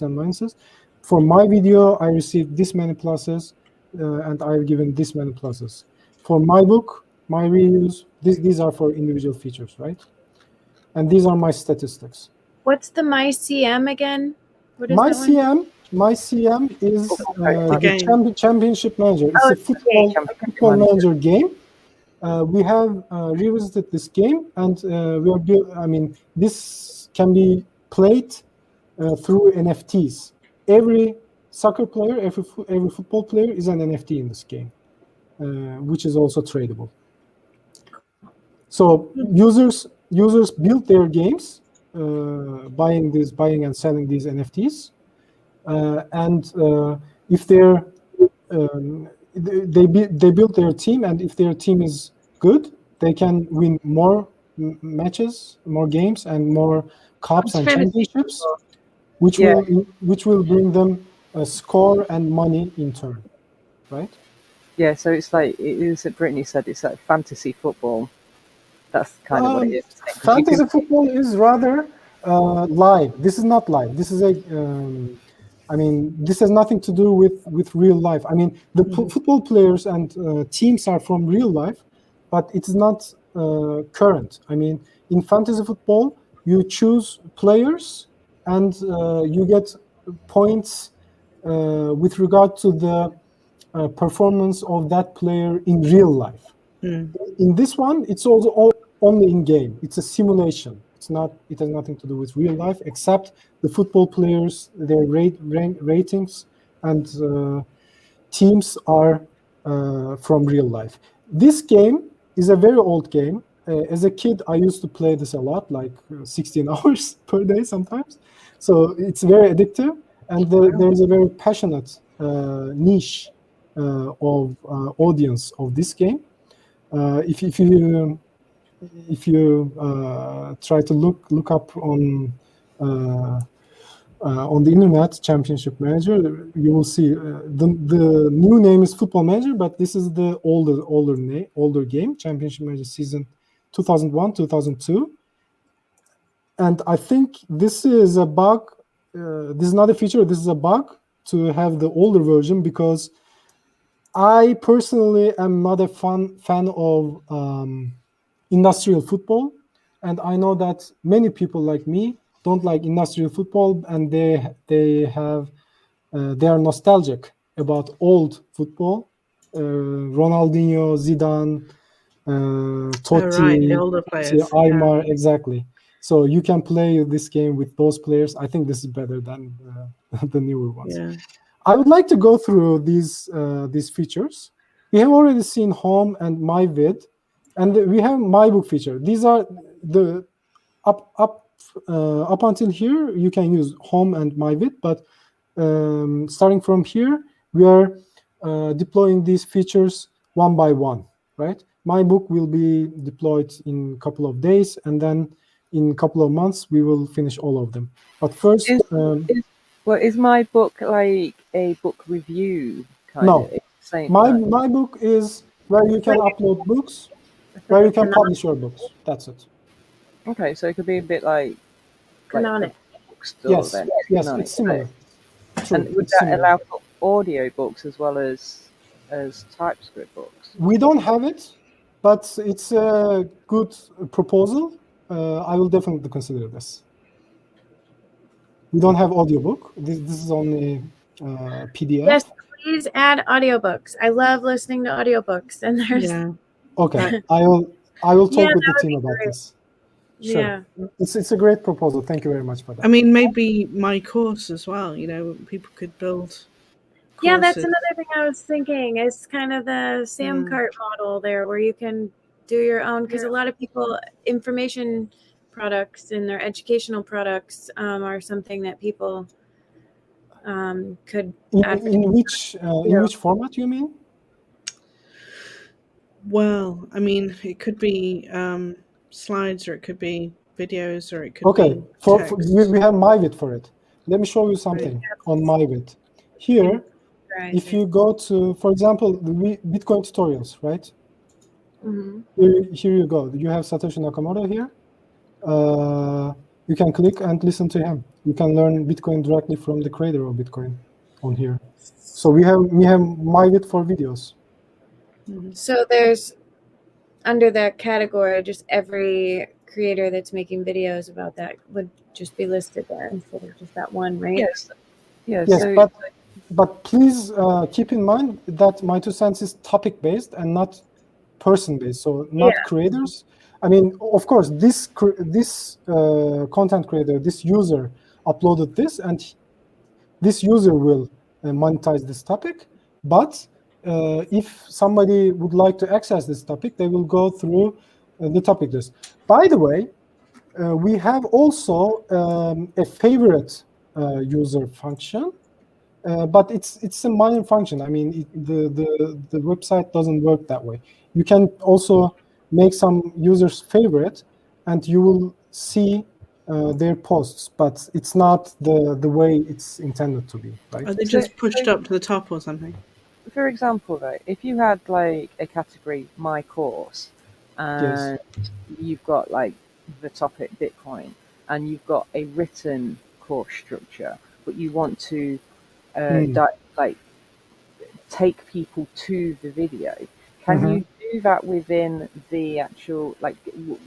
and minuses. For my video, I received this many pluses, and I've given this many pluses. For my book, my reviews, these are for individual features, right? And these are my statistics. What's the My2Cents again? What is My2Cents is the championship manager. It's a football manager game. We have revisited this game, and this can be played through NFTs. Every soccer player, every football player is an NFT in this game, which is also tradable. So users build their games, buying and selling these NFTs, and if they build their team, and if their team is good, they can win more matches, more games, and more cups and championships, which will bring them a score and money in turn, right? Yeah, so it's like Brittany said, it's like fantasy football. That's kind of what it is. Fantasy football is rather live. This is not live. This is this has nothing to do with real life. I mean, the football players and teams are from real life, but it's not current. I mean, in fantasy football, you choose players and you get points with regard to the performance of that player in real life. In this one, it's also only in game. It's a simulation. It has nothing to do with real life, except the football players, their ratings and teams are from real life. This game is a very old game. As a kid, I used to play this a lot, like 16 hours per day sometimes. So it's very addictive, and there is a very passionate niche of audience of this game. If you try to look up on the internet championship manager, you will see the new name is Football Manager, but this is the older game, Championship Manager season 2001-2002. And I think this is a bug. This is not a feature. This is a bug to have the older version, because I personally am not a fan of industrial football, and I know that many people like me don't like industrial football, and they are nostalgic about old football, Ronaldinho, Zidane, Totti, Right, the older players. Aymar, exactly. So you can play this game with those players. I think this is better than the newer ones. Yeah. I would like to go through these features. We have already seen Home and MyVid, and we have MyBook feature. These are the up until here. You can use Home and MyVid, but starting from here, we are deploying these features one by one. Right? MyBook will be deployed in a couple of days, and then in a couple of months we will finish all of them. But first, is my book like a book review kind no. of? Same. My book is where you can upload books, where you can publish your books. That's it. Okay, so it could be a bit like Canonic. a bookstore. Yes, then. yes, Canonic. it's similar. True, And would it's that similar. allow for audio books as well as TypeScript books? We don't have it, but it's a good proposal. I will definitely consider this. We don't have audiobook. This is only PDF. Yes, please add audiobooks. I love listening to audiobooks, and there's Yeah. Okay, I will talk Yeah, with the that would team be about great. this. Sure. Yeah. It's a great proposal. Thank you very much for that. I mean, maybe my course as well. You know, people could build. Yeah, that's courses. another thing I was thinking. It's kind of the Sam Cart model there, where you can do your own, because a lot of people, information products and their educational products are something that people could in which format you mean? Well, I mean, it could be slides, or it could be videos, or it could Okay, be for text. we have MyVid for it. Let me show you something on MyVid. Here, if you go to, for example, the Bitcoin tutorials, right? Here you go. You have Satoshi Nakamoto here. You can click and listen to him. You can learn Bitcoin directly from the creator of Bitcoin on here. So we have MyVid for videos. So there's, under that category, just every creator that's making videos about that would just be listed there instead of just that one, right? Yes. Yes. Yes, So, but please keep in mind that My2Cents is topic based and not person based. So not creators. I mean, of course, this content creator, this user uploaded this, and this user will monetize this topic. But if somebody would like to access this topic, they will go through the topic list. By the way, we have also a favorite user function, but it's a minor function. I mean, the website doesn't work that way. You can also make some users favorite, and you will see their posts, but it's not the way it's intended to be, right? Are they just pushed up to the top or something? For example, though, if you had like a category, my course, and you've got like the topic Bitcoin, and you've got a written course structure, but you want to like take people to the video, can you do that within the actual, like,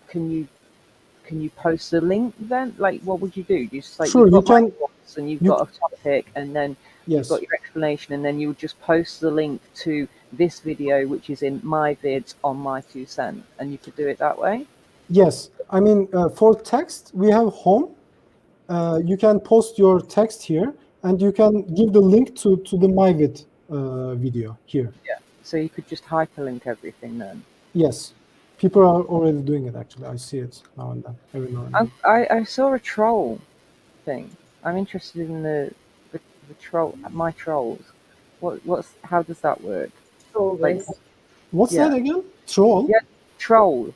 can you post the link then? Like, what would you do? Just like, sure, you've got you can, and you've got a topic, and then you've got your explanation, and then you would just post the link to this video, which is in my vids on My2Cents, and you could do it that way? Yes. I mean, for text, we have home. You can post your text here, and you can give the link to the MyVid video here. Yeah. So you could just hyperlink everything then? Yes. People are already doing it, actually. I see it now and then, every now and then. I saw a troll thing. I'm interested in the troll, my trolls. How does that work? Like, what's that again? Troll? Yeah, troll.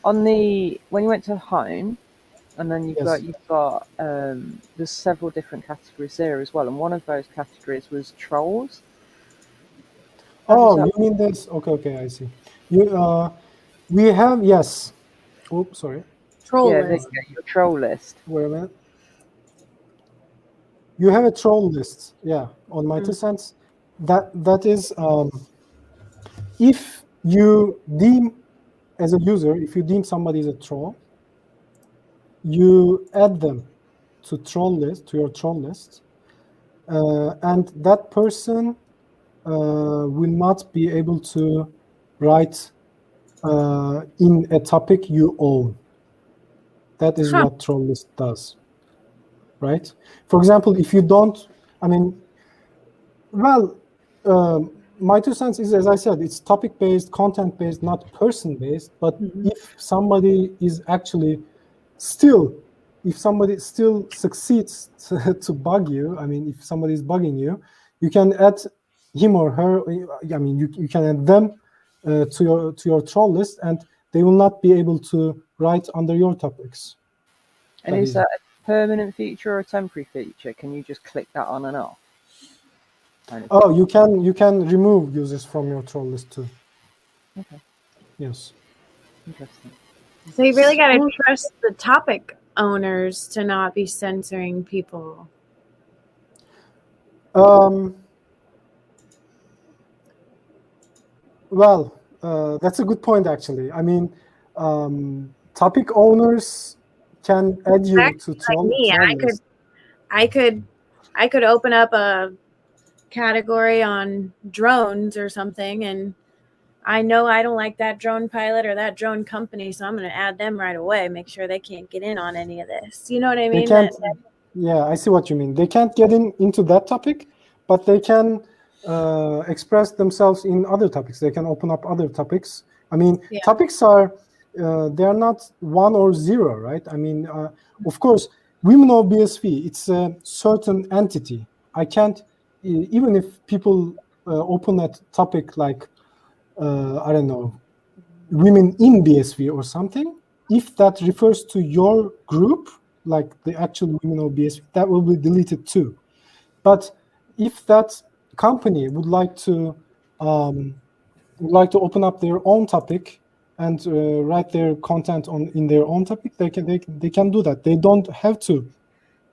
On when you went to home, and then you've got there's several different categories there as well, and one of those categories was trolls. Oh, you mean this? Okay, I see. We have, yes. Oops, sorry. Troll Yeah, list. your troll list. Wait a minute. You have a troll list, yeah, on My2Cents. That is, if you deem as a user, if you deem somebody as a troll, you add them to your troll list, and that person will not be able to write in a topic you own. That is what troll list does, right? For example, if you don't, I mean, well, My2Cents is, as I said, it's topic-based, content-based, not person-based. But if somebody is actually if somebody still succeeds to bug you, I mean, if somebody is bugging you, you can add him or her. I mean, you can add them to your troll list, and they will not be able to write under your topics. And is that a permanent feature or a temporary feature? Can you just click that on and off? Oh, you can remove users from your troll list too. Okay. Yes. Interesting. So you really got to trust the topic owners to not be censoring people. Well, that's a good point, actually. I mean, topic owners can add you to troll. Like me, I could open up a category on drones or something, and I know I don't like that drone pilot or that drone company, so I'm going to add them right away. Make sure they can't get in on any of this. You know what I mean? They can't. Yeah, I see what you mean. They can't get into that topic, but they can express themselves in other topics. They can open up other topics. I mean, topics are they are not 1 or 0, right? I mean, of course, womenofBSV, it's a certain entity. I can't, even if people open a topic like, I don't know, women in BSV or something, if that refers to your group, like the actual womenofBSV, that will be deleted too. But if that company would like to open up their own topic and write their content in their own topic, they can do that. They don't have to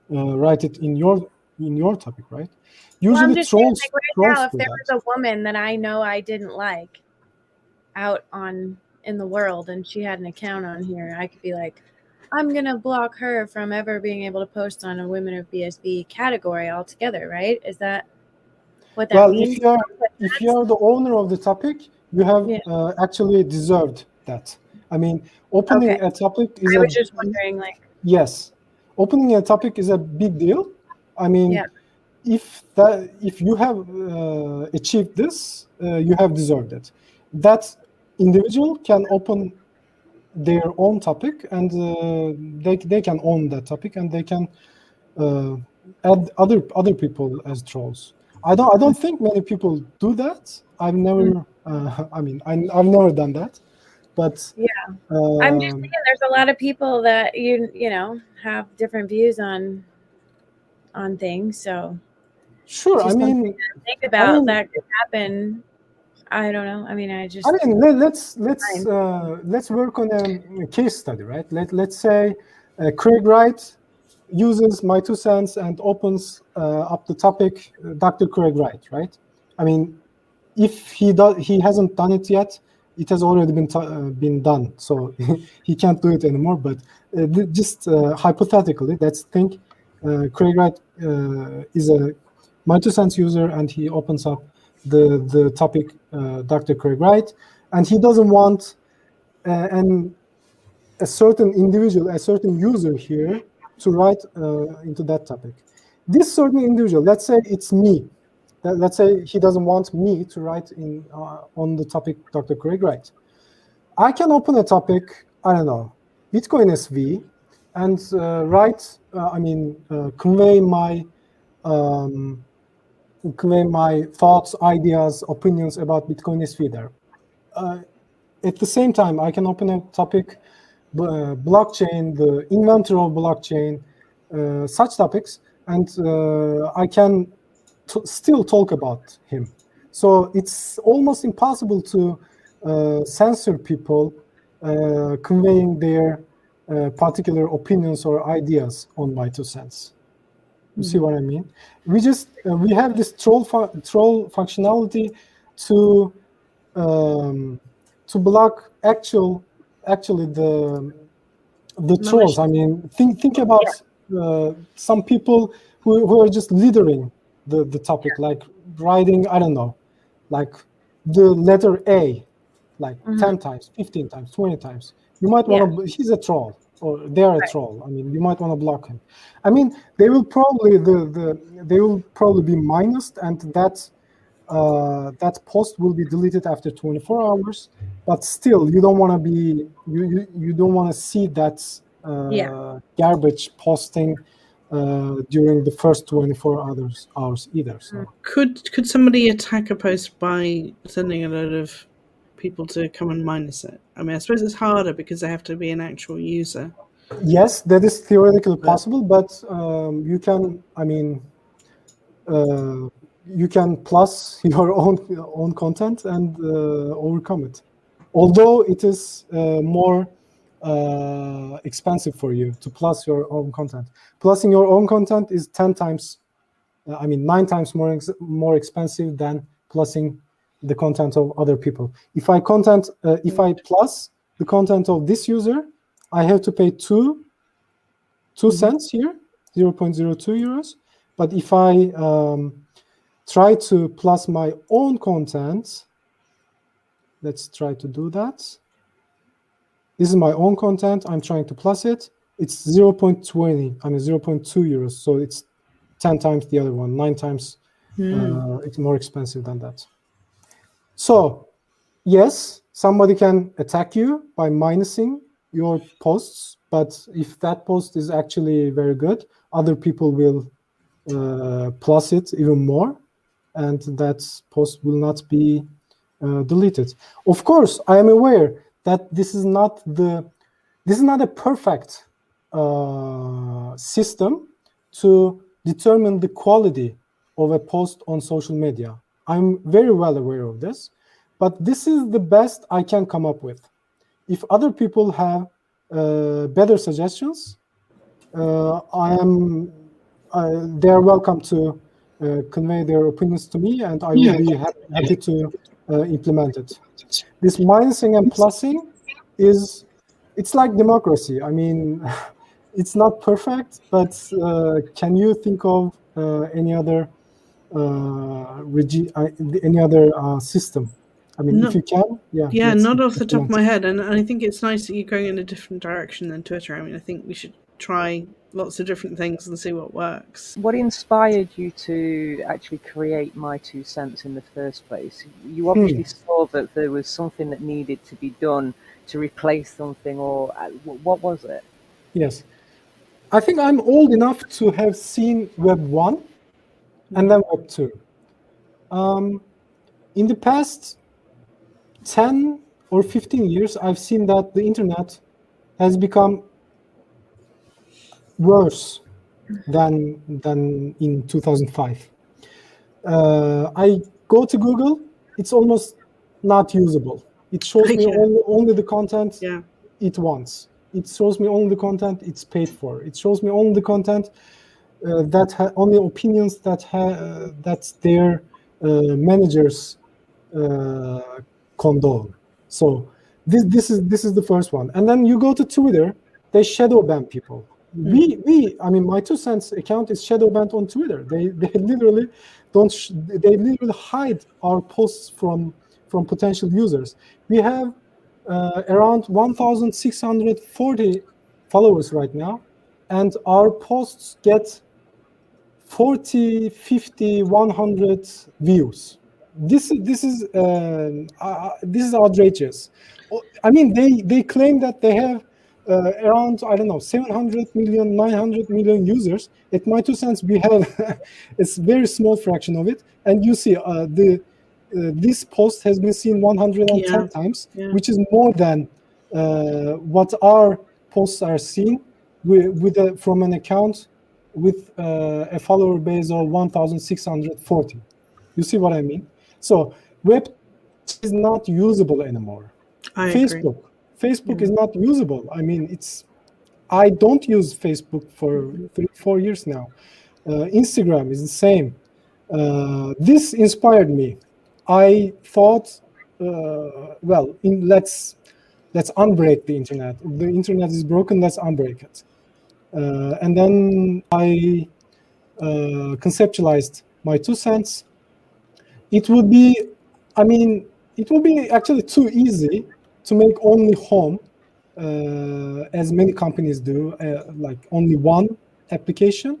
write it in your topic, right? Usually, I'm just trolls. saying, like right now, if there was a woman that I know I didn't like out in the world and she had an account on here, I could be like, I'm gonna block her from ever being able to post on a womenofBSV category altogether, right? Is that what that means? If you are the owner of the topic, you have actually deserved that. I mean, opening a topic is I was just wondering, like, yes, opening a topic is a big deal. I mean, if you have achieved this, you have deserved it. That individual can open their own topic, and they can own that topic, and they can add other people as trolls. I don't think many people do that. I've never. I mean, I've never done that. But I'm just saying, there's a lot of people that you know have different views on things. So sure, I mean, think about that could happen. I don't know. I mean, I mean, let's work on a case study, right? Let's say Craig Wright uses My2Cents and opens up the topic Dr. Craig Wright, right? I mean, if he hasn't done it yet, it has already been done, so he can't do it anymore. But just hypothetically, let's think Craig Wright is a My2Cents user, and he opens up the topic Dr. Craig Wright, and he doesn't want a certain individual, a certain user here to write into that topic. This certain individual, let's say it's me. Let's say he doesn't want me to write on the topic Dr. Craig Wright. I can open a topic, I don't know, Bitcoin SV, and write. Convey my thoughts, ideas, opinions about Bitcoin SV there. At the same time, I can open a topic, blockchain, the inventor of blockchain, such topics, and I can still talk about him. So it's almost impossible to censor people conveying their particular opinions or ideas on My2Cents. You see what I mean? We just we have this troll functionality to block actually the trolls. I mean, think about some people who are just littering the topic, like writing, I don't know, like the letter A, like 10 times, 15 times, 20 times. You might want to, he's a troll, or they're a troll. I mean, you might want to block him. I mean, they will probably they will probably be minused, and that post will be deleted after 24 hours. But still, you don't want to be you don't want to see that garbage posting during the first 24 hours either. So could somebody attack a post by sending a load of people to come and minus it? I mean, I suppose it's harder because they have to be an actual user. Yes, that is theoretically possible, but you can, I mean, you can plus your own content and overcome it. Although it is more expensive for you to plus your own content. Plussing your own content is 10 times, 9 times more expensive than plussing the content of other people. If I plus the content of this user, I have to pay 2 cents here, 0.02 euros. But if I try to plus my own content, let's try to do that. This is my own content. I'm trying to plus it. It's 0.20, 0.2 euros. So it's 10 times the other one, 9 times. It's more expensive than that. So, yes, somebody can attack you by minusing your posts, but if that post is actually very good, other people will plus it even more, and that post will not be deleted. Of course, I am aware that this is not a perfect system to determine the quality of a post on social media. I'm very well aware of this, but this is the best I can come up with. If other people have better suggestions, they are welcome to convey their opinions to me, and I will be happy to implement it. This minusing and plussing it's like democracy. I mean, it's not perfect, but can you think of any other system? I mean, if you can, not off the top of my head. And I think it's nice that you're going in a different direction than Twitter. I mean, I think we should try lots of different things and see what works. What inspired you to actually create My2Cents in the first place? You obviously saw that there was something that needed to be done to replace something, or what was it? Yes. I think I'm old enough to have seen Web 1 and then Web 2. In the past 10 or 15 years, I've seen that the internet has become worse than in 2005. I go to Google, it's almost not usable. It shows me only the content it wants. It shows me only the content it's paid for. It shows me only the content only opinions that their managers condone. So this is the first one. And then you go to Twitter, they shadow ban people. My2Cents account is shadow banned on Twitter. They literally hide our posts from potential users. We have around 1,640 followers right now, and our posts get 40, 50, 100 views. This is outrageous. I mean, they claim that they have around 700 million, 900 million users. At My2Cents, we have a very small fraction of it, and you see this post has been seen 110 times, which is more than what our posts are seen from an account with a follower base of 1,640. You see what I mean? So Web is not usable anymore. I agree. Facebook is not usable. I mean, I don't use Facebook for 3-4 years now. Instagram is the same. This inspired me. I thought, let's unbreak the internet. The internet is broken. Let's unbreak it. And then I conceptualized My2Cents. It would be actually too easy to make only home, as many companies do, like only one application.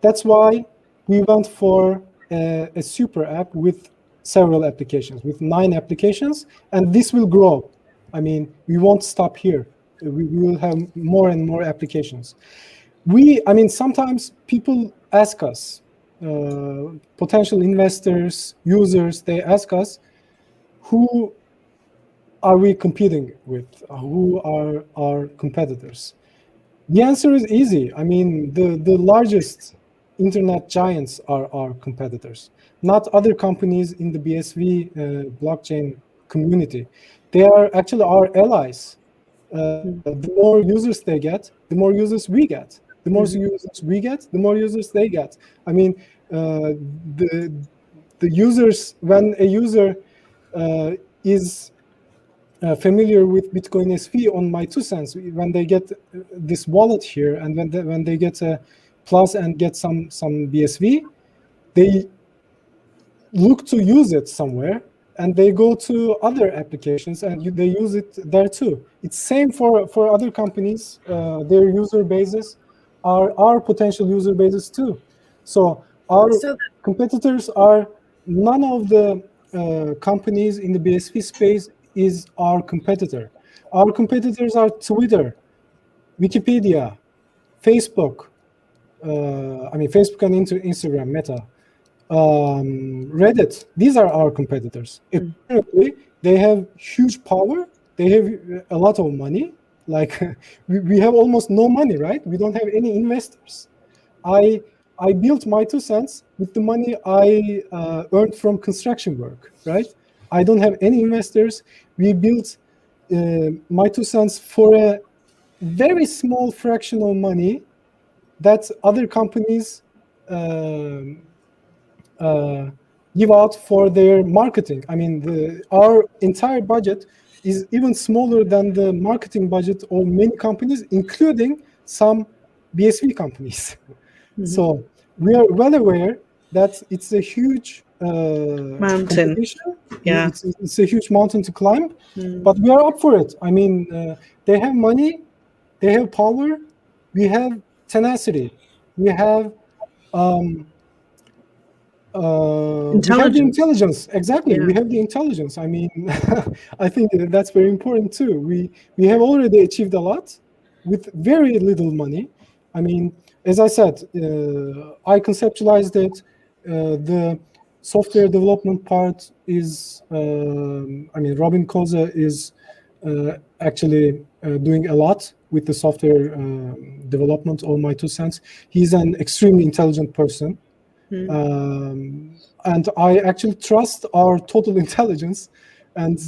That's why we went for a super app with several applications, with 9 applications, and this will grow. I mean, we won't stop here. We will have more and more applications. Sometimes people ask us, potential investors, users, they ask us, who are we competing with? Who are our competitors? The answer is easy. I mean, the largest internet giants are our competitors, not other companies in the BSV blockchain community. They are actually our allies. The more users they get, the more users we get. The more users we get, the more users they get. I mean, the users, when a user is familiar with Bitcoin SV on My2Cents, when they get this wallet here, and when they get a plus and get some BSV, they look to use it somewhere, and they go to other applications and they use it there too. It's same for other companies. Their user bases are our potential user bases too. So our competitors are none of the companies in the BSV space is our competitor. Our competitors are Twitter, Wikipedia, Facebook. Facebook and Instagram, Meta. Reddit. These are our competitors. Apparently, they have huge power. They have a lot of money. Like we have almost no money, right? We don't have any investors. I built My2Cents with the money I earned from construction work, right? I don't have any investors. We built My2Cents for a very small fraction of money that other companies give out for their marketing. I mean, our entire budget is even smaller than the marketing budget of many companies, including some BSV companies. So we are well aware that it's a huge mountain. Yeah, it's a huge mountain to climb, but we are up for it. I mean, they have money, they have power, we have tenacity, we have the intelligence. Exactly, we have the intelligence. I mean, I think that's very important too. We have already achieved a lot with very little money. I mean, as I said, I conceptualized it. The software development part is, Robin Koza is actually doing a lot with the software development of My2Cents. He's an extremely intelligent person. And I actually trust our total intelligence, and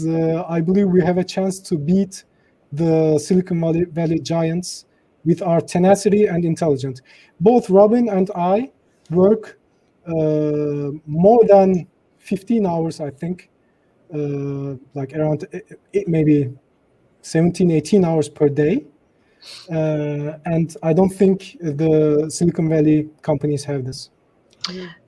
I believe we have a chance to beat the Silicon Valley giants with our tenacity and intelligence. Both Robin and I work more than 15 hours, I think, like around maybe 17, 18 hours per day. And I don't think the Silicon Valley companies have this.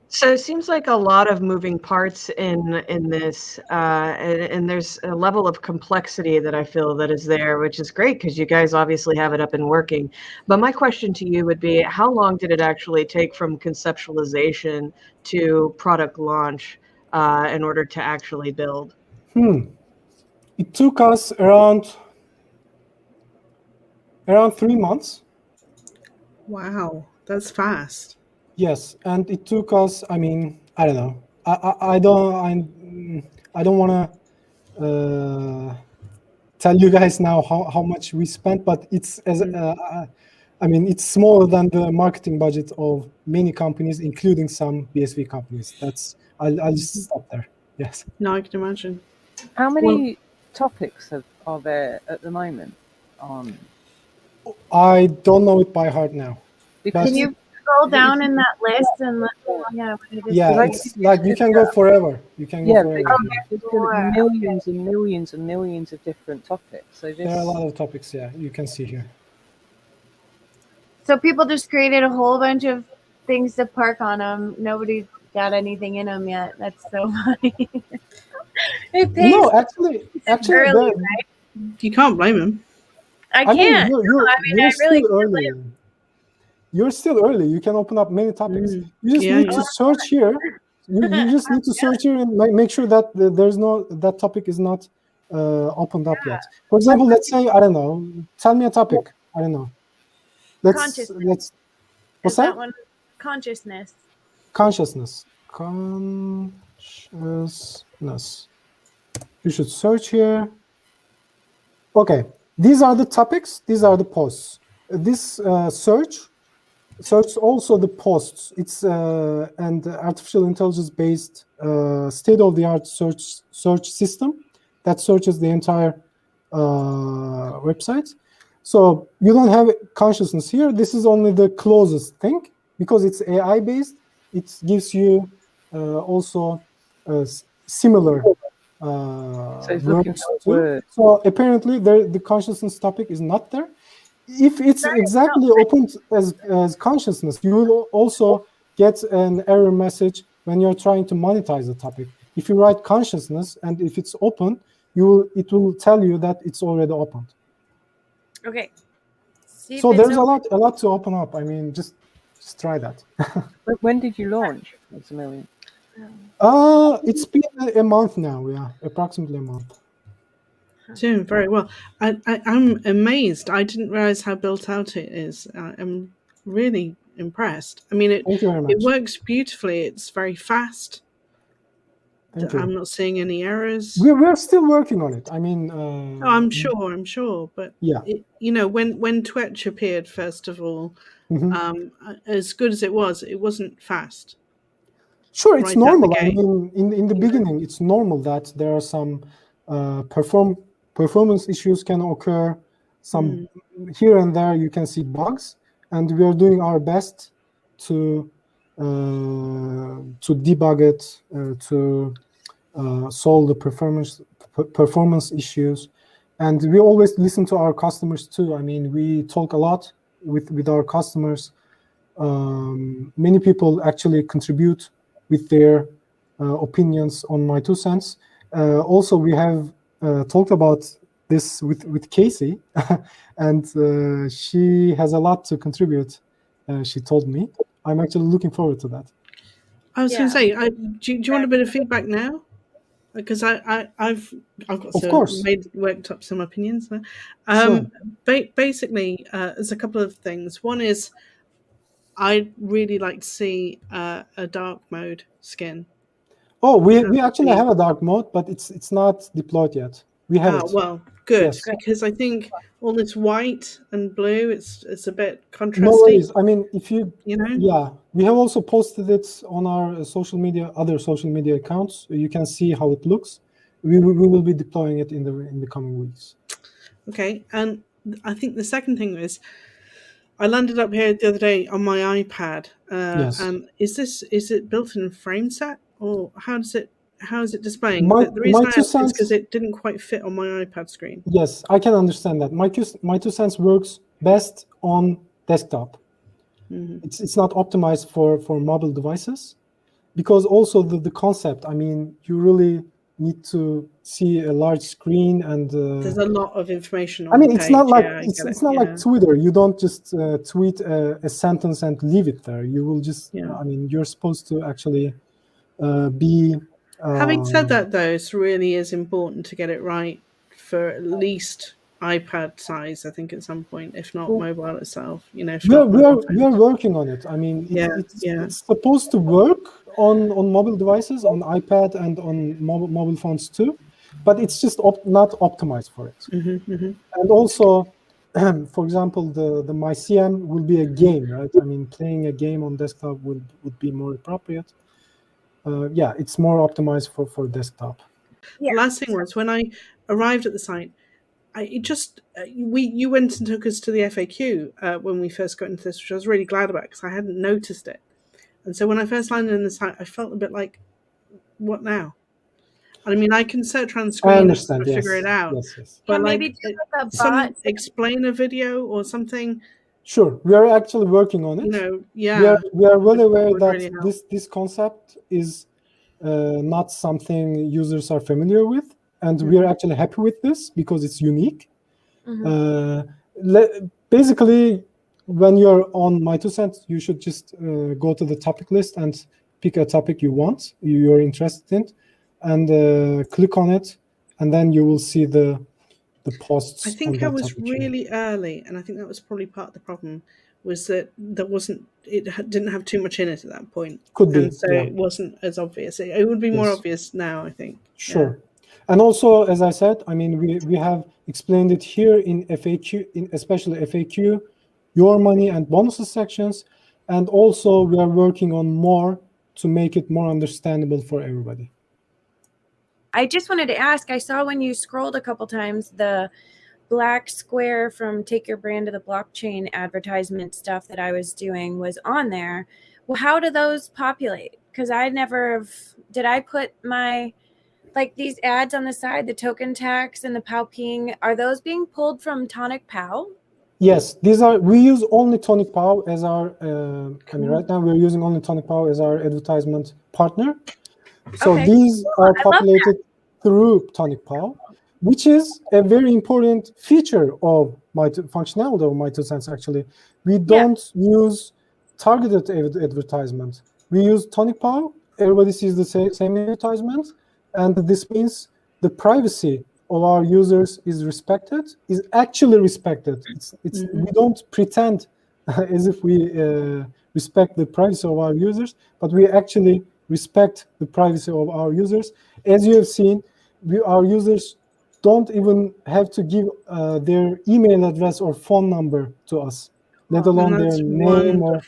So it seems like a lot of moving parts in this, and there's a level of complexity that I feel that is there, which is great because you guys obviously have it up and working. But my question to you would be, how long did it actually take from conceptualization to product launch in order to actually build? It took us around 3 months. Wow, that's fast. Yes, and it took us. I mean, I don't know. I don't want to tell you guys now how much we spent, but it's it's smaller than the marketing budget of many companies, including some BSV companies. I'll just stop there. Yes. No, I can imagine. How many topics are there at the moment on I don't know it by heart now. Because Can you scroll down in that list and let me know what it is? Yeah, Like, it's like you can go forever. You can go yeah, forever. but here. there's gonna be millions and millions and millions of different topics. So this, There are a lot of topics. Yeah, you can see here. So people just created a whole bunch of things to park on them. Nobody got anything in them yet. That's so funny. It pays No, actually, early, there- right? You can't blame him. I I mean, can't. you're I really still can't early. You're still early. You can open up many topics. You just Yeah, need yeah. to search here. You just need to search here and make sure that that topic is not opened up yet. For example, let's say, I don't know. Tell me a topic. I don't know. What's Is that? that one? Consciousness. Consciousness. You should search here. Okay, these are the topics. These are the posts. This search also the posts. It's and artificial intelligence based state-of-the-art search system that searches the entire website. So you don't have consciousness here. This is only the closest thing because it's AI based. It gives you also similar so it's looking words for too. words. So apparently the consciousness topic is not there. If it's exactly opened as consciousness, you will also get an error message when you're trying to monetize the topic. If you write consciousness and if it's open, it will tell you that it's already opened. Okay. See So there's a lot to open up. I mean, just try that. When did you launch, Maximilian? It's been a month now. Yeah, approximately a month. Doing very well. I'm amazed. I didn't realize how built out it is. I'm really impressed. I mean, Thank you very much. it works beautifully. It's very fast. Thank you. I'm not seeing any errors. We're still working on it. I mean, I'm sure. But yeah, when Twitch appeared, first of all, as good as it wasn't fast. Sure, it's right out the normal. I gate. mean, in the beginning, it's normal that there are some performance issues can occur. Some here and there, you can see bugs, and we are doing our best to debug it, to solve the performance issues, and we always listen to our customers too. I mean, we talk a lot with our customers. Many people actually contribute with their opinions on My2Cents. Also, we have talked about this with Casey, and she has a lot to contribute. She told me. I'm actually looking forward to that. I was going to say, do you want a bit of feedback now? Because I've got worked up some opinions there. Sure. Basically, there's a couple of things. One is I'd really like to see a dark mode skin. Oh, we actually have a dark mode, but it's not deployed yet. We have it. Well, good, yes. Because I think all this white and blue, it's a bit contrasty. No worries. I mean, if you know, yeah, we have also posted it on our other social media accounts. You can see how it looks. We will be deploying it in the coming weeks. Okay, and I think the second thing is, I landed up here the other day on my iPad. Yes. And is it built in frame set, or how is it displaying? The reason I asked is because it didn't quite fit on my iPad screen. Yes, I can understand that. My2Cents works best on desktop. It's not optimized for mobile devices, because also the concept. I mean, you really need to see a large screen, and there's a lot of information on I mean, the it's page. not like it's not like Twitter. You don't just tweet a sentence and leave it there. You will just I mean, you're supposed to actually be having said that, though, it really is important to get it right for at least iPad size, I think, at some point, if not mobile itself. We are working on it. I mean, it's supposed to work on mobile devices, on iPad and on mobile phones too, but it's just not optimized for it. And also, for example, the My2Cents will be a game, right? I mean, playing a game on desktop would be more appropriate. It's more optimized for desktop. The last thing was, when I arrived at the site, you went and took us to the FAQ when we first got into this, which I was really glad about because I hadn't noticed it. And so when I first landed in the site, I felt a bit like, what now? I mean, I can search on screen and figure it out. Yes. But maybe do like a some bot. explain a video or something. Sure, we are actually working on it. We are well aware that this concept is not something users are familiar with, and we are actually happy with this because it's unique. Basically, when you're on My2Cents, you should just go to the topic list and pick a topic you're interested in, and click on it, and then you will see the posts. I think I was really early, and I think that was probably part of the problem, was that it didn't have too much in it at that point. Could be, and so it wasn't as obvious. It would be more obvious now, I think. Sure. And also, as I said, I mean, we have explained it here in FAQ, especially FAQ, your money and bonuses sections, and also we are working on more to make it more understandable for everybody. I just wanted to ask, I saw when you scrolled a couple times, the black square from Take Your Brand to the Blockchain advertisement stuff that I was doing was on there. Well, how do those populate? Because did I put like these ads on the side, the token tax and the Pao Ping, are those being pulled from Tonic Pao? Yes, we use only Tonic Pao as our, I mean, right now we're using only Tonic Pao as our advertisement partner. So these are populated through Tonic Pao, which is a very important feature of functionality of My2Cents. Actually, we don't use targeted advertisement. We use Tonic Pao. Everybody sees the same advertisement, and this means the privacy of our users is actually respected. We don't pretend as if we respect the privacy of our users, but we actually respect the privacy of our users. As you have seen, our users don't even have to give their email address or phone number to us, let alone their name or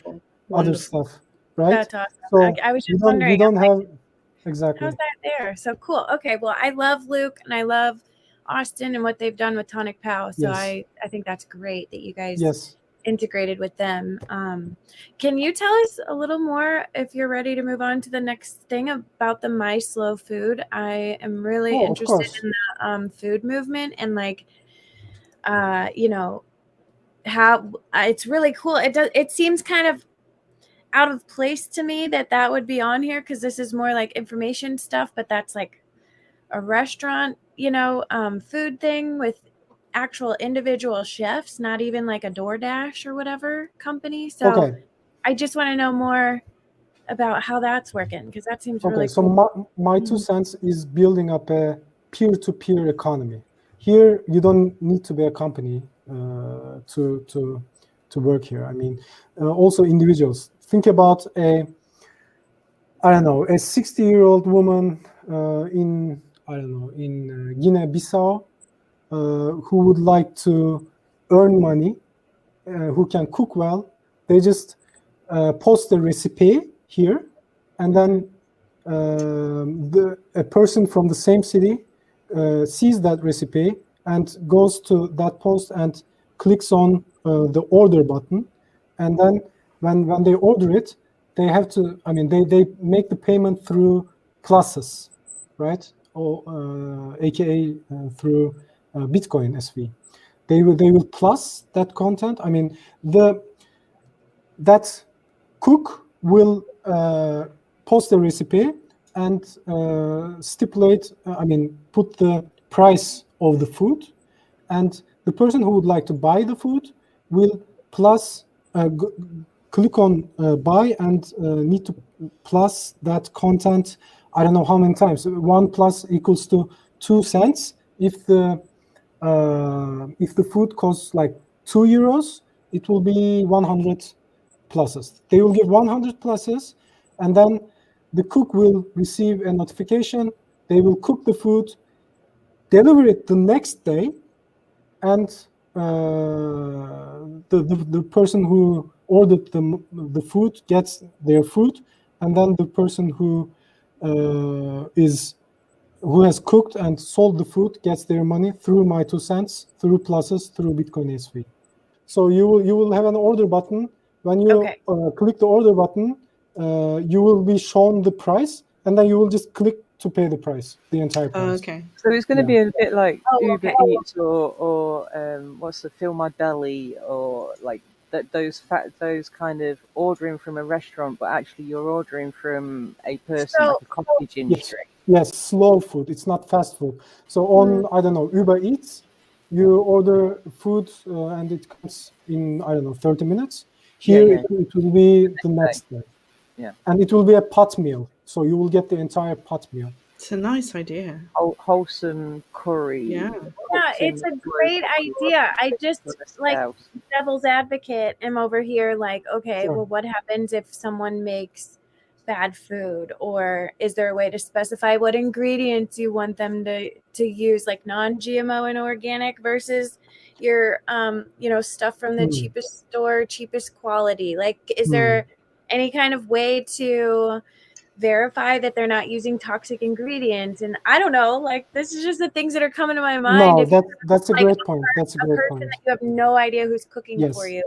other stuff, right? That's awesome. So I was just wondering. We don't have, exactly. How's that there? So cool. Okay, well, I love Luke and I love Austin and what they've done with Tonic Pao. So I think that's great that you guys integrated with them. Can you tell us a little more, if you're ready to move on to the next thing, about the My Slow Food? I am really interested in the food movement and how it's really cool. It seems kind of out of place to me that would be on here, because this is more like information stuff, but that's like a restaurant, food thing with actual individual chefs, not even like a DoorDash or whatever company. So I just want to know more about how that's working, because that seems really cool. So My2Cents is building up a peer-to-peer economy. Here, you don't need to be a company to work here. I mean, also individuals. Think about a 60-year-old woman in Guinea-Bissau who would like to earn money, who can cook well. They just post the recipe here, and then a person from the same city sees that recipe and goes to that post and clicks on the order button, and then when they order it, they have to, they make the payment through pluses, right? Or aka through Bitcoin SV. They will plus that content. I mean, that cook will post the recipe and stipulate, put the price of the food, and the person who would like to buy the food will plus click on buy and need to plus that content. I don't know how many times. 1 plus equals to 2 cents. If the food costs like €2, it will be 100 pluses. They will give 100 pluses, and then the cook will receive a notification. They will cook the food, deliver it the next day, and the person who ordered the food gets their food, and then the person who is who has cooked and sold the food gets their money through My2Cents, through pluses, through Bitcoin SV. So you will have an order button. When you Okay. click the order button, you will be shown the price, and then you will just click to pay the price, the entire price. Okay. So it's going to be a bit like Oh, Uber okay. Eats or what's the Fill My Belly, or like those kind of ordering from a restaurant, but actually you're ordering from a person, So- like a cottage industry. Yes, slow food. It's not fast food. So on, I don't know, Uber Eats, you order food and it comes in, I don't know, 30 minutes. Here Yeah. It will be the next day. Yeah. And it will be a pot meal. So you will get the entire pot meal. It's a nice idea. Wholesome curry. Yeah. Yeah, it's a great idea. I just, like, devil's advocate, am over here like, okay, Sure. well, what happens if someone makes bad food, or is there a way to specify what ingredients you want them to use, like non-GMO and organic versus your stuff from the cheapest store, cheapest quality? Like, is there any kind of way to verify that they're not using toxic ingredients? And I don't know, like, this is just the things that are coming to my mind. No, that's a like, great point. That's a great person point. that you have no idea who's cooking for you.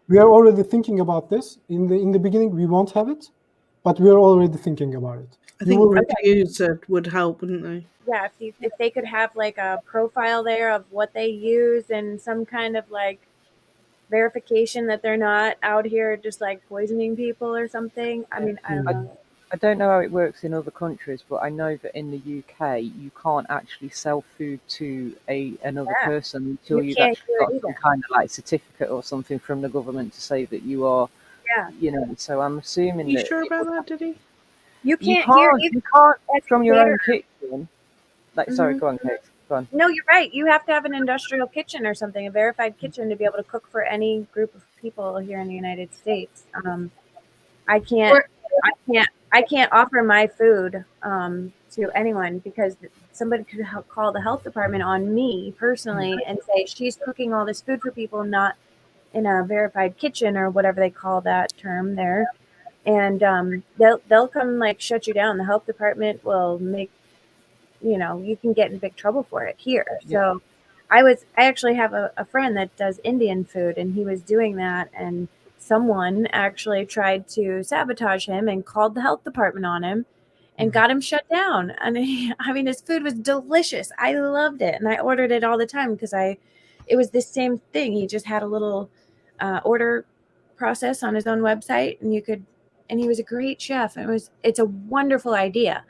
We are already thinking about this. In the beginning, we won't have it, but we are already thinking about it. I think reviews would help, wouldn't they? Yeah, if they could have like a profile there of what they use and some kind of like verification that they're not out here just like poisoning people or something. I mean, I don't know. I don't know how it works in other countries, but I know that in the UK you can't actually sell food to another person until you've actually got some kind of like certificate or something from the government to say that you are. Yeah. So I'm assuming. You sure about that, Diddy? You can't from your own kitchen. Like, sorry, go on, Kate. Go on. No, you're right. You have to have an industrial kitchen or something, a verified kitchen, to be able to cook for any group of people here in the United States. I can't offer my food to anyone because somebody could call the health department on me personally and say she's cooking all this food for people not in a verified kitchen or whatever they call that term there. And they'll come like shut you down. The health department will make, you can get in big trouble for it here. So I actually have a friend that does Indian food, and he was doing that, and someone actually tried to sabotage him and called the health department on him and got him shut down. And his food was delicious. I loved it. And I ordered it all the time because it was the same thing. He just had a little order process on his own website, and he was a great chef. It's a wonderful idea,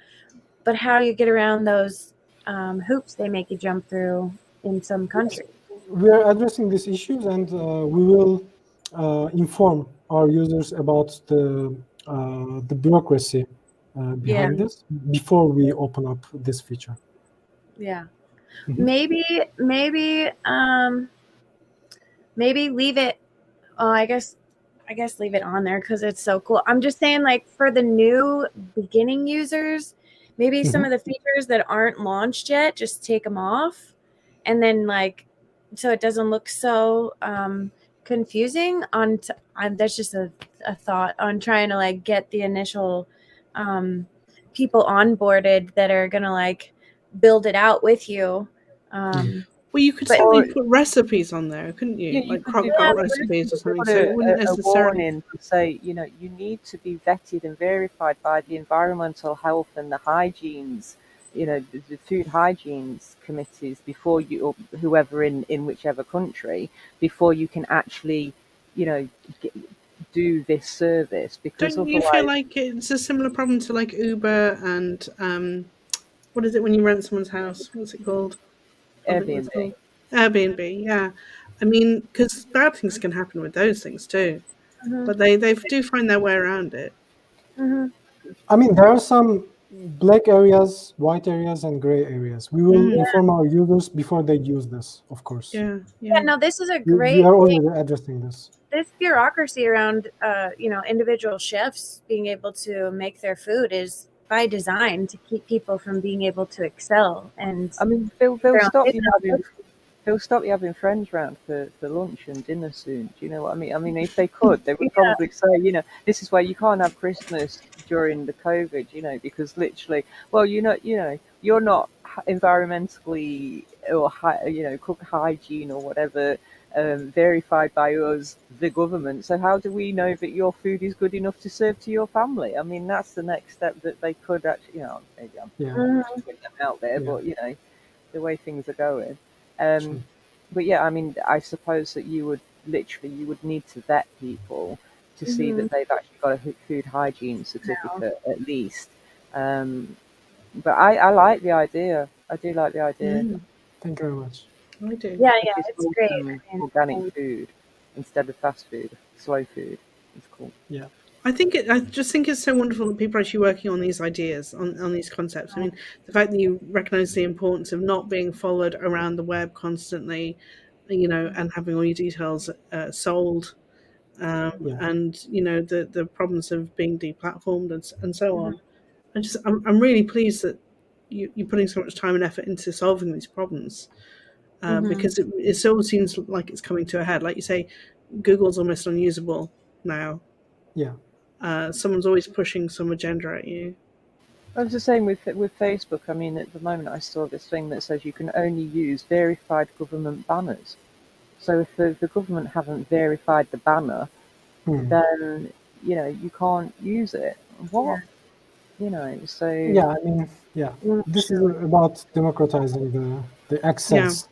but how do you get around those hoops they make you jump through in some countries? We are addressing these issues, and we will inform our users about the bureaucracy behind this before we open up this feature. Yeah. Maybe leave it. Oh, I guess leave it on there because it's so cool. I'm just saying, like, for the new beginning users, maybe some of the features that aren't launched yet, just take them off, and then so it doesn't look so confusing. That's just a thought on trying to get the initial people onboarded that are gonna build it out with you. Well, you could certainly put recipes on there, couldn't you? Yeah, like crock-pot recipes or something. So it wouldn't necessarily. A warning to say, you need to be vetted and verified by the environmental health and the hygienes, the food hygienes committees before you, or whoever in whichever country, before you can actually, do this service. Because don't you feel like it's a similar problem to Uber and what is it when you rent someone's house? What's it called? Airbnb. Airbnb, yeah. I mean, because bad things can happen with those things too, but they do find their way around it. I mean, there are some black areas, white areas, and gray areas. We will inform our users before they use this, of course. Yeah. No, this is a great. We are already addressing this. This bureaucracy around, individual chefs being able to make their food is by design to keep people from being able to excel. And I mean, they'll stop you having friends round for lunch and dinner soon. Do you know what I mean? I mean, if they could, they would probably say, this is why you can't have Christmas during the COVID, because literally, well, you're not environmentally or cook hygiene or whatever verified by us, the government. So how do we know that your food is good enough to serve to your family? I mean, that's the next step that they could actually, maybe I'm putting them out there, but the way things are going. But yeah, I mean, I suppose that you would need to vet people to see that they've actually got a food hygiene certificate at least. But I like the idea. I do like the idea. Thank you very much. I do. Yeah, It's great. organic food instead of fast food, slow food. It's cool. Yeah. I just think it's so wonderful that people are actually working on these ideas, on these concepts. I mean, the fact that you recognise the importance of not being followed around the web constantly, and having all your details sold, and the problems of being deplatformed and so on. I'm really pleased that you're putting so much time and effort into solving these problems, because it still seems like it's coming to a head. Like you say, Google's almost unusable now. Yeah. Someone's always pushing some agenda at you. I was the same with Facebook. I mean, at the moment, I saw this thing that says you can only use verified government banners. So if the government haven't verified the banner, then you can't use it. What? So yeah, I mean, this is about democratizing the access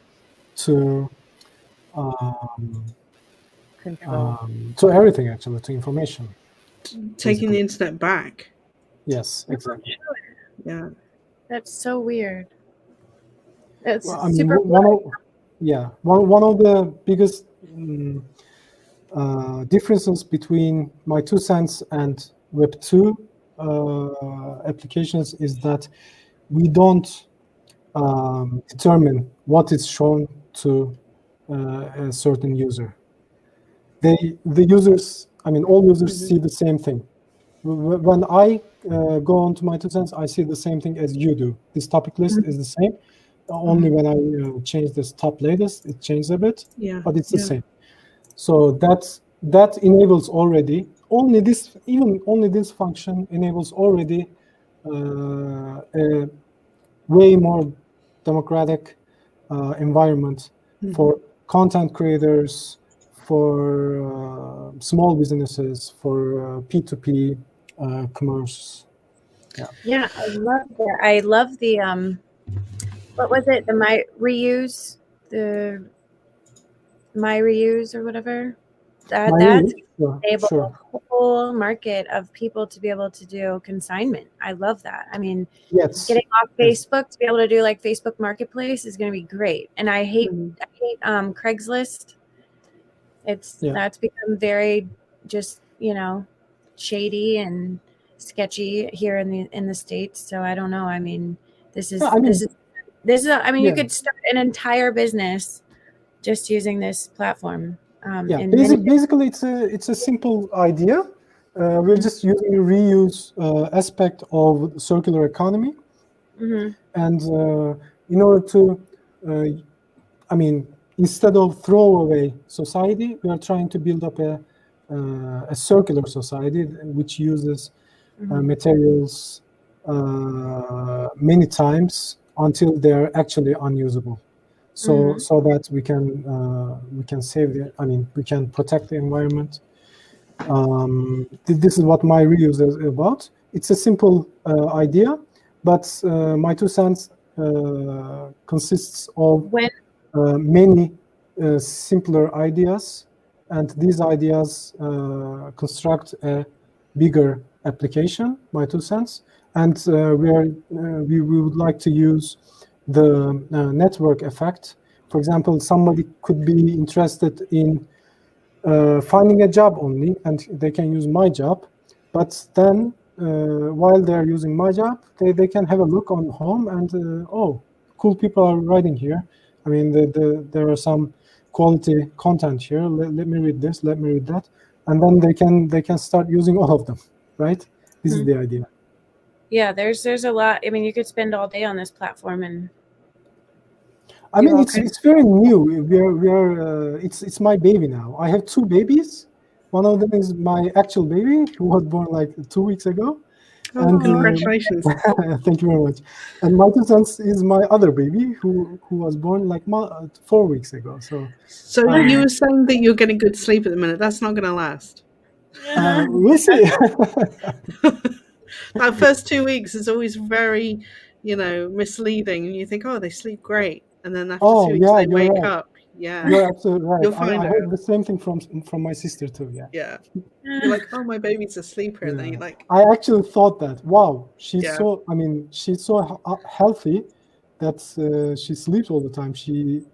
to control. To everything, actually, to information. Taking the internet back. Yes, exactly. Yeah. That's so weird. It's Well, I mean, super one of the biggest differences between My2Cents and Web2 applications is that we don't determine what is shown to a certain user. The users, I mean, all users see the same thing. When I go on to My2Cents, I see the same thing as you do. This topic list is the same. Only when I change this top latest, it changes a bit, but it's the same. So that enables already only this function enables already a way more democratic environment for content creators, for small businesses, for P2P commerce. Yeah, I love that. I love the what was it? The My reuse or whatever. That's enable a whole market of people to be able to do consignment. I love that. I mean, getting off Facebook to be able to do like Facebook Marketplace is going to be great. And I hate Craigslist. That's become very just shady and sketchy here in the States. So I don't know. I mean, this is I mean, you could start an entire business just using this platform. Basically, it's a simple idea. We're just using the reuse aspect of circular economy, and in order to, I mean, instead of throwaway society, we are trying to build up a circular society which uses materials many times until they're actually unusable. So that we can save we can protect the environment. This is what my reuse is about. It's a simple idea, but My2Cents consists of many simpler ideas, and these ideas construct a bigger application, My2Cents, and we would like to use the network effect. For example, somebody could be interested in finding a job only, and they can use my job, but then while they're using my job, they can have a look on home and cool people are writing here. I mean, there are some quality content here. Let me read this, let me read that, and then they can start using all of them, right? This is the idea. Yeah, there's a lot. I mean, you could spend all day on this platform, and I mean, it's very new. We are it's my baby now. I have 2 babies. One of them is my actual baby who was born like 2 weeks ago, Oh, And congratulations. thank you very much. And My2Cents is my other baby who was born like 4 weeks ago. So You were saying that you're getting good sleep at the minute. That's not going to last. we'll see. That first 2 weeks is always very, misleading. And you think, oh, they sleep great. And then after 2 weeks, they you're wake right. up. Yeah. You're absolutely right. You'll find I out. heard the same thing from my sister too. Yeah. Yeah. You're like, oh, my baby's a sleeper. Yeah. And then you're like, I actually thought that, wow, she's Yeah. so healthy that she sleeps all the time. She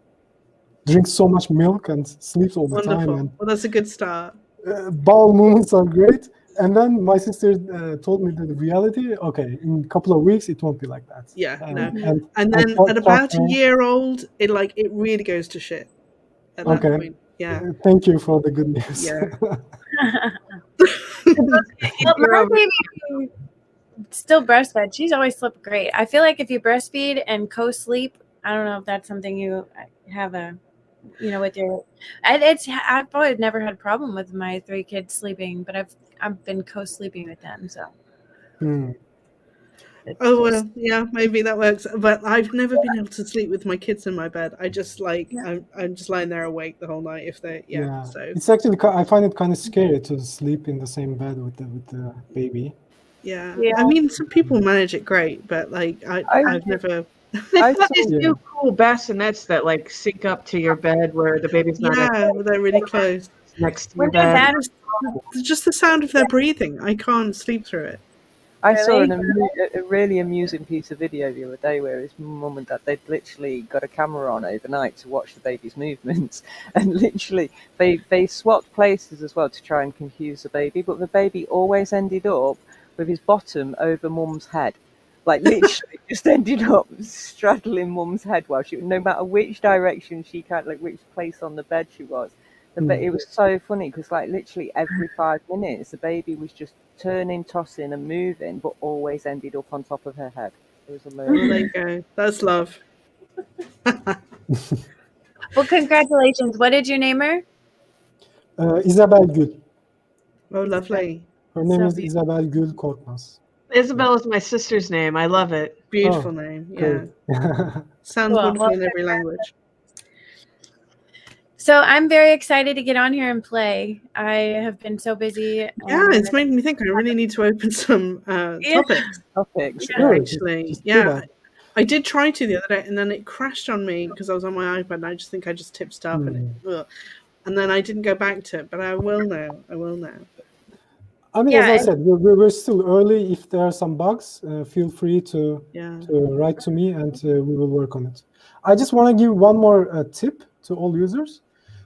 drinks so much milk and sleeps all the time. wonderful. And Well, that's a good start. bowel movements are great. And then my sister told me the reality. Okay, in a couple of weeks, it won't be like that. Yeah, no. And then at about a year old, it really goes to shit at that point. Yeah. Thank you for the good news. Yeah. Well, my baby still breastfed. She's always slept great. I feel like if you breastfeed and co-sleep, I don't know if that's something you have with your. I've probably never had a problem with my 3 kids sleeping, but I've been co-sleeping with them, so. Oh well, yeah, maybe that works. But I've never been able to sleep with my kids in my bed. I just I'm just lying there awake the whole night. If they So it's actually, I find it kind of scary to sleep in the same bed with the baby. Yeah. I mean, some people manage it great, but like I've never. They've got these new cool bassinets that like sync up to your bed where the baby's not. They're really close next to your bed. Just the sound of their breathing, I can't sleep through it. I saw a really amusing piece of video the other day where his mum and dad, they'd literally got a camera on overnight to watch the baby's movements, and literally they swapped places as well to try and confuse the baby, but the baby always ended up with his bottom over mum's head. Like literally just ended up straddling mum's head while no matter which direction she which place on the bed she was. But it was so funny because like literally every 5 minutes the baby was just turning, tossing and moving, but always ended up on top of her head. It was amazing. Oh, there you go. That's love. Well, congratulations. What did you name her? Isabel Gül. Oh, lovely. Her name is Isabel Gül Korkmaz. Isabel is my sister's name. I love it. Beautiful name. Yeah. Sounds wonderful in every language. So I'm very excited to get on here and play. I have been so busy. Yeah, it's made me think I really need to open some topics. Yeah, actually. Yeah. I did try to the other day and then it crashed on me because I was on my iPad and I just think I just tipped stuff and then I didn't go back to it, but I will now. I mean, as I said, we're still early. If there are some bugs, feel free to write to me and we will work on it. I just want to give one more tip to all users.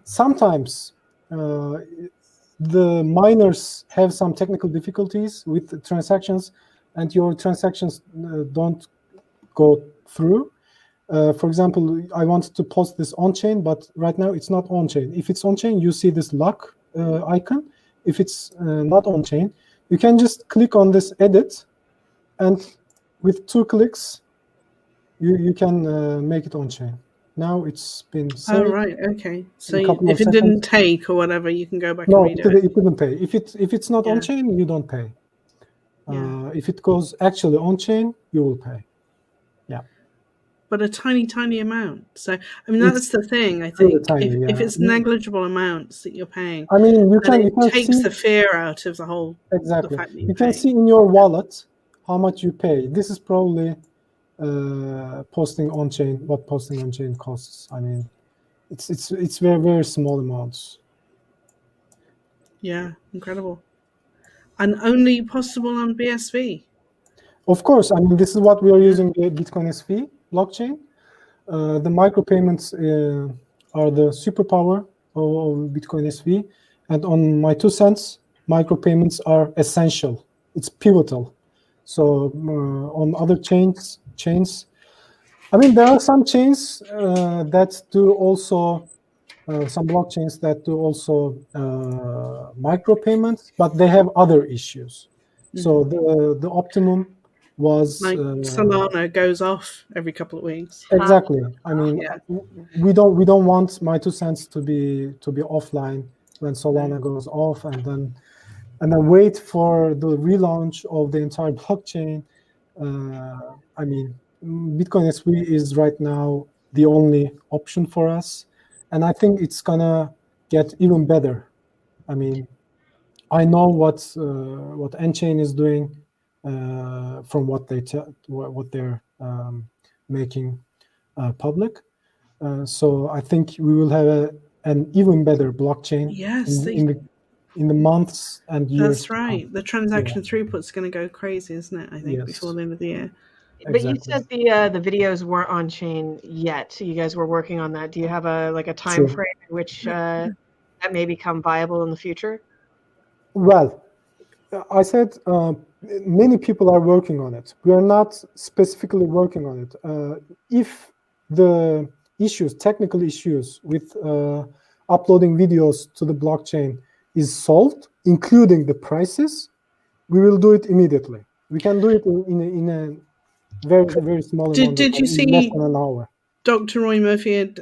Sometimes the miners have some technical difficulties with the transactions and your transactions don't go through. For example, I wanted to post this on-chain, but right now it's not on-chain. If it's on-chain, you see this lock icon. If it's not on-chain, you can just click on this edit, and with 2 clicks, you can make it on-chain. Now it's been saved. Oh, right, okay. So if it didn't take or whatever, you can go back and redo it. No, it didn't pay. If it's not on-chain, you don't pay. If it goes actually on-chain, you will pay. Yeah. But a tiny, tiny amount. So, I mean, that's the thing, I think. If it's negligible amounts that you're paying, I mean, you can takes see the fear out of the whole. Exactly. The fact that you can see in your wallet how much you pay. This is probably posting on-chain, what posting on-chain costs. I mean, it's very, very small amounts. Yeah, incredible. And only possible on BSV. Of course, I mean, this is what we are using the Bitcoin SV blockchain. The micropayments are the superpower of Bitcoin SV. And on My2Cents, micropayments are essential. It's pivotal. So on other chains, I mean, there are some chains that do also, some blockchains that do also micropayments, but they have other issues. So the optimum was like Solana goes off every couple of weeks. Exactly. I mean, we don't want My2Cents to be offline when Solana goes off, and then and then wait for the relaunch of the entire blockchain. I mean, Bitcoin SV is right now the only option for us, and I think it's gonna get even better. I mean, I know what N-Chain is doing from what they're making public. So I think we will have an even better blockchain Yes, in the months and years. That's right. The transaction throughput's going to go crazy, isn't it? I think before the end of the year. But you said the videos weren't on chain yet. So you guys were working on that. Do you have a time frame in which that may become viable in the future? Well, I said many people are working on it. We are not specifically working on it. If the technical issues with uploading videos to the blockchain is solved, including the prices, we will do it immediately. We can do it in a very, very small amount Did of you time, see less than an hour. Dr. Roy Murphy had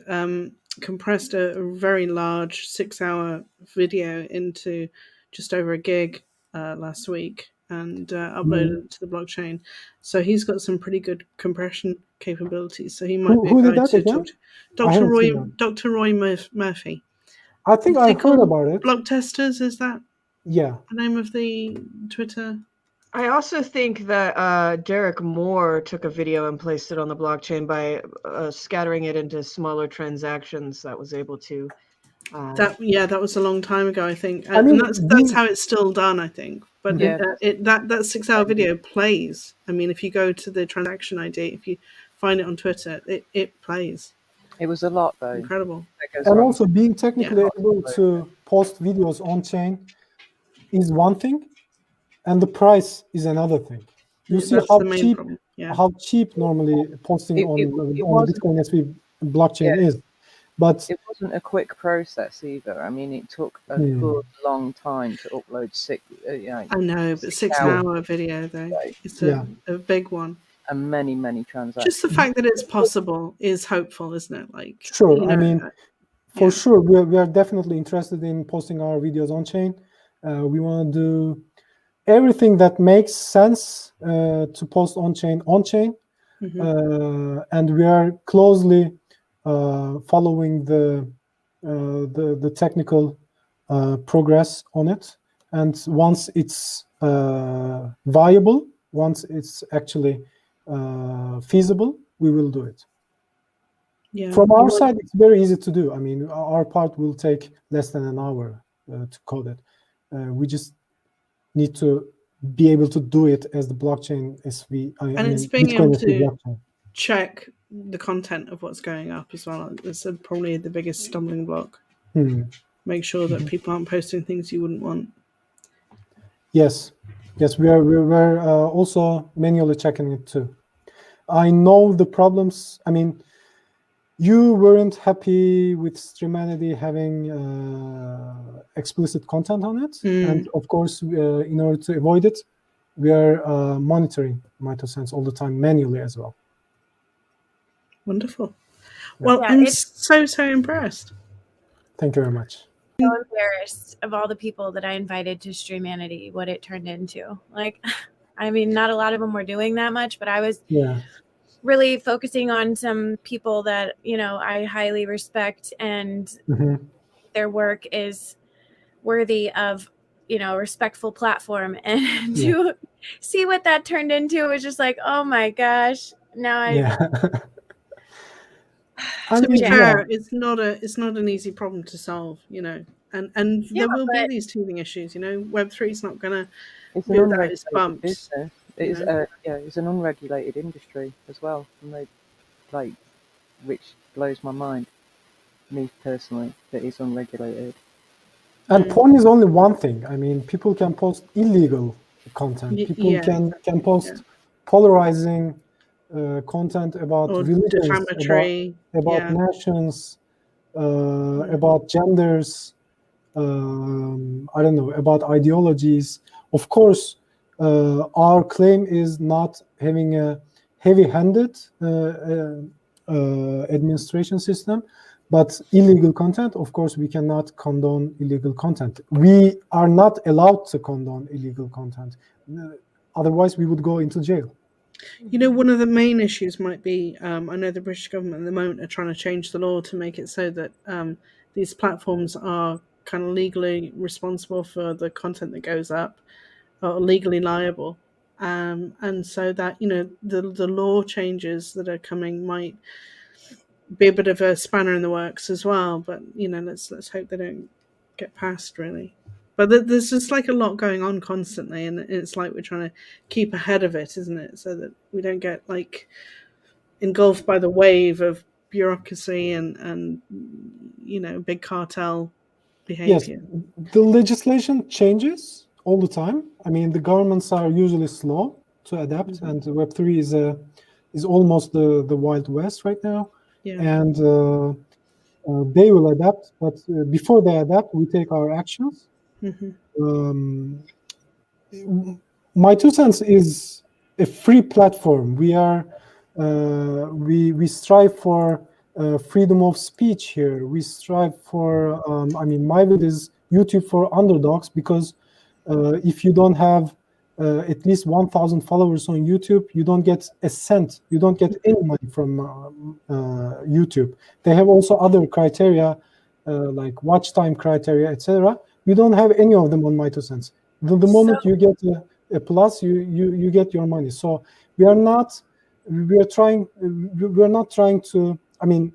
compressed a very large 6-hour video into just over a gig last week and uploaded it to the blockchain. So he's got some pretty good compression capabilities. So he might be a guy to talk to. Dr. Roy Murphy. I think I heard about it. Block Testers, is that the name of the Twitter? I also think that Derek Moore took a video and placed it on the blockchain by scattering it into smaller transactions that was able to. That was a long time ago, I think. And that's how it's still done, I think. But that 6-hour video plays. I mean, if you go to the transaction ID, if you find it on Twitter, it plays. It was a lot, though. Incredible. And also being technically able to post videos on chain is one thing, and the price is another thing. You see how cheap normally posting on the Bitcoin SV blockchain is. But it wasn't a quick process either. I mean, it took a good long time to upload I know, but 6-hour video though, it's a big one. And many transactions. Just the fact that it's possible is hopeful, isn't it? Like, sure, I mean, for sure, we are definitely interested in posting our videos on chain. We want to do everything that makes sense to post on chain, and we are closely following the technical progress on it. And once it's viable, once it's actually feasible, we will do it. From our side, it's very easy to do. I mean, our part will take less than an hour to code it. We just need to be able to do it as the blockchain SV. It's being able to check the content of what's going up as well. It's probably the biggest stumbling block. Make sure that people aren't posting things you wouldn't want. Yes, we're also manually checking it too. I know the problems. I mean, you weren't happy with Streamanity having explicit content on it, and of course, in order to avoid it, we are monitoring My2Cents all the time manually as well. Wonderful. Well, I'm so impressed. Thank you very much. So embarrassed of all the people that I invited to Streamanity, what it turned into. Like, I mean, not a lot of them were doing that much, but I was really focusing on some people that, I highly respect, and their work is worthy of, a respectful platform. And to see what that turned into was just like, oh my gosh. Now to be fair, it's not an easy problem to solve, and there will be these teething issues. Web3 is not going to build out its bumps. It's an unregulated industry as well, and which blows my mind. Me personally, that it's unregulated. And porn is only one thing. I mean, people can post illegal content. People can post polarizing content about religions, about nations, about genders, I don't know, about ideologies. Of course, our claim is not having a heavy-handed administration system, But illegal content, of course, we cannot condone illegal content. We are not allowed to condone illegal content. Otherwise, we would go into jail. You know, one of the main issues might be, I know the British government at the moment are trying to change the law to make it so that these platforms are kind of legally responsible for the content that goes up, or legally liable. And so that, you know, the law changes that are coming might be a bit of a spanner in the works as well. But, you know, let's hope they don't get passed, really. But there's just like a lot going on constantly, and it's like we're trying to keep ahead of it, isn't it? So that we don't get like engulfed by the wave of bureaucracy and you know, big cartel behavior. Yes, the legislation changes all the time. I mean, the governments are usually slow to adapt, and Web3 is almost the Wild West right now. Yeah. And they will adapt, but before they adapt, we take our actions. My2Cents is a free platform. We are we strive for freedom of speech here. We strive for I mean, my vid is YouTube for underdogs, because if you don't have at least 1,000 followers on YouTube, you don't get a cent. You don't get any money from YouTube. They have also other criteria like watch time criteria, etc. We don't have any of them on My2Cents. The moment you get a plus, you get your money. So we are not trying to, I mean,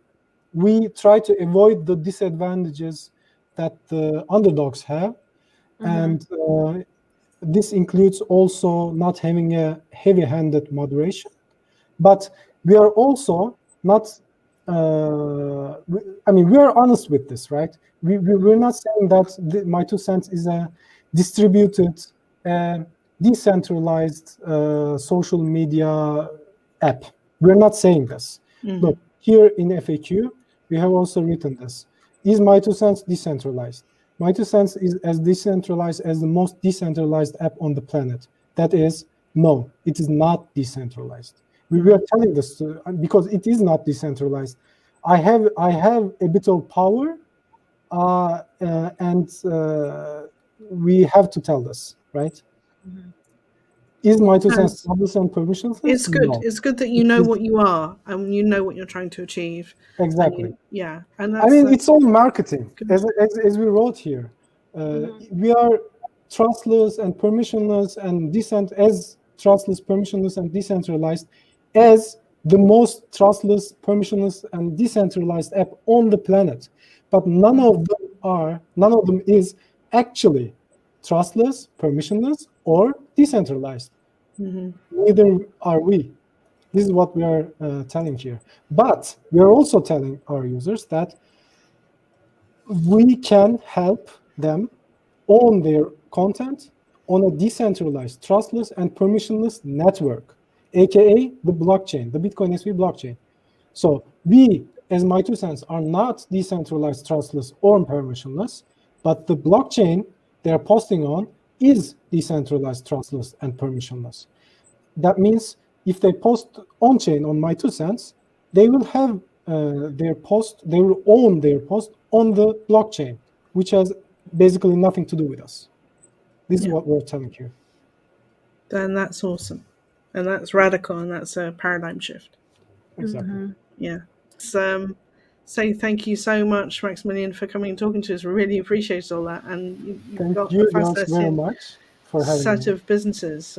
we try to avoid the disadvantages that the underdogs have, and this includes also not having a heavy-handed moderation. But we are also not, I mean, we are honest with this, right? We're not saying that My2Cents is a distributed, decentralized social media app. We're not saying this. Look, here in FAQ, we have also written this. Is My2Cents decentralized? My2Cents is as decentralized as the most decentralized app on the planet. That is, no, it is not decentralized. We were telling this because it is not decentralized. I have a bit of power, and we have to tell this, right? Is My2Cents public and permissionless? It's good. No. It's good that you know what you are and you know what you're trying to achieve. Exactly. Yeah, and that's, I mean, it's all marketing. As we wrote here, we are trustless and permissionless and trustless, permissionless, and decentralized as the most trustless, permissionless, and decentralized app on the planet. But none of them is actually trustless, permissionless, or decentralized. Neither are we. This is what we are telling here. But we are also telling our users that we can help them own their content on a decentralized, trustless, and permissionless network, aka the blockchain, the Bitcoin SV blockchain. So we, as My2Cents, are not decentralized, trustless, or permissionless, but the blockchain they're posting on is decentralized, trustless, and permissionless. That means if they post on-chain on My2Cents, they will have they will own their post on the blockchain, which has basically nothing to do with us. This is what we're telling you. Then that's awesome. And that's radical, and that's a paradigm shift. Exactly. Yeah. So thank you so much, Maximilian, for coming and talking to us. We really appreciate all that. And you've got a very much for having set me. of businesses.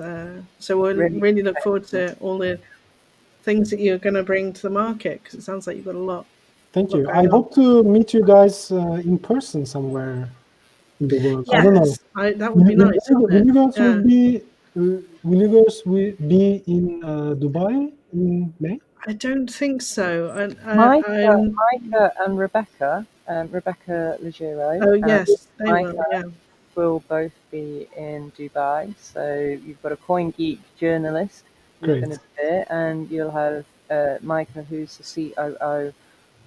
So we'll really look forward to all the things that you're going to bring to the market, because it sounds like you've got a lot. Thank you. I hope to meet you guys in person somewhere in the world. Yes, I don't know. That would be nice. Will you guys be in Dubai in May? I don't think so. Micah and Rebecca Legero. Oh yes, they will. Yeah. Will both be in Dubai. So you've got a CoinGeek journalist who's going to be there, and you'll have Micah, who's the COO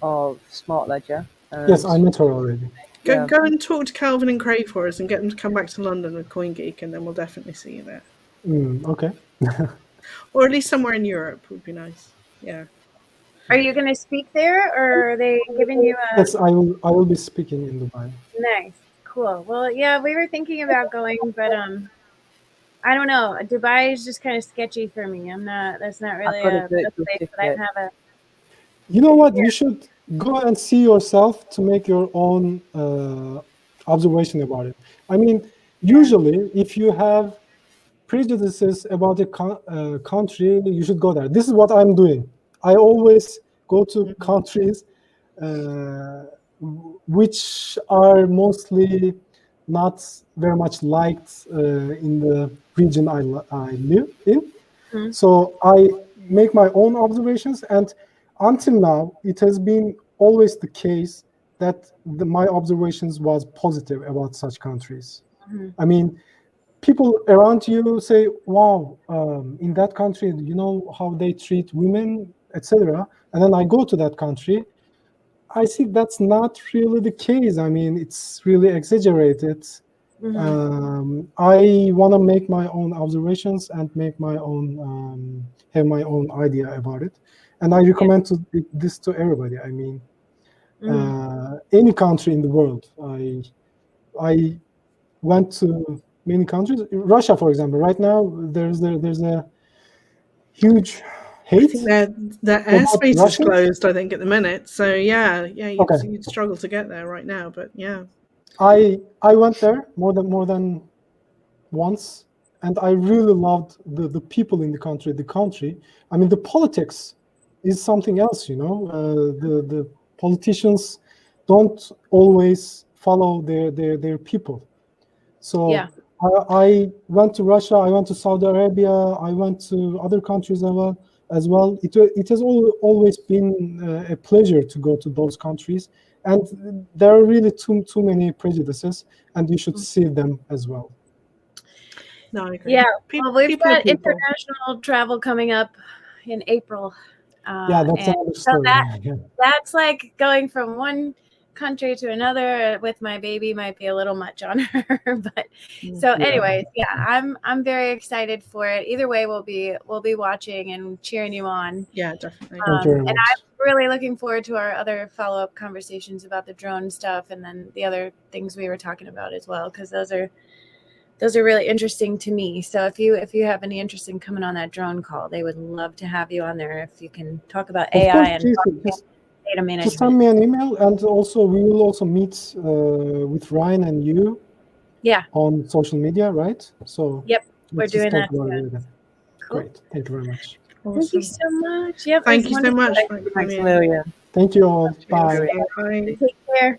of Smart Ledger. Yes, I met her already. Go and talk to Calvin and Craig for us and get them to come back to London with CoinGeek, and then we'll definitely see you there. Okay. Or at least somewhere in Europe would be nice. Yeah. Are you going to speak there, or are they giving you a Yes, I will be speaking in Dubai. nice? Cool. Well, yeah, we were thinking about going, but I don't know. Dubai is just kind of sketchy for me. That's not really got a a virtual place that I ticket. have a. You know what? You should go and see yourself to make your own observation about it. I mean, usually, if you have prejudices about a country, you should go there. This is what I'm doing. I always go to countries which are mostly not very much liked in the region I live in. So I make my own observations, and until now, it has been always the case that my observations was positive about such countries. I mean, people around you say, wow, in that country, you know how they treat women, etc. And then I go to that country, I see that's not really the case. I mean, it's really exaggerated. I want to make my own observations and make my own, have my own idea about it. And I recommend this to everybody. I mean, any country in the world. I went to many countries. Russia, for example, right now there's a huge hate. The airspace is closed, I think, at the minute. So you'd struggle to get there right now. But yeah, I went there more than once, and I really loved the people in the country. I mean, the politics is something else, you know. The politicians don't always follow their people. So I went to Russia, I went to Saudi Arabia, I went to other countries as well. It has always been a pleasure to go to those countries, and there are really too many prejudices, and you should see them as well. No, I agree. Yeah, well, we've got international travel coming up in April. That's another story. That's like going from one country to another with my baby might be a little much on her, but anyways, I'm very excited for it. Either way, we'll be watching and cheering you on. Yeah, definitely. And I'm really looking forward to our other follow-up conversations about the drone stuff and then the other things we were talking about as well, because those are really interesting to me. So if you have any interest in coming on that drone call, they would love to have you on there if you can talk about AI and data management. Just send me an email, and also we will also meet with Ryan and you. On social media, right? So we're doing that. Cool. Great. Thank you very much. Awesome. Thank you so much. Yep. Thank you so much, Maximilian. Thank you all. Bye. Bye. Take care.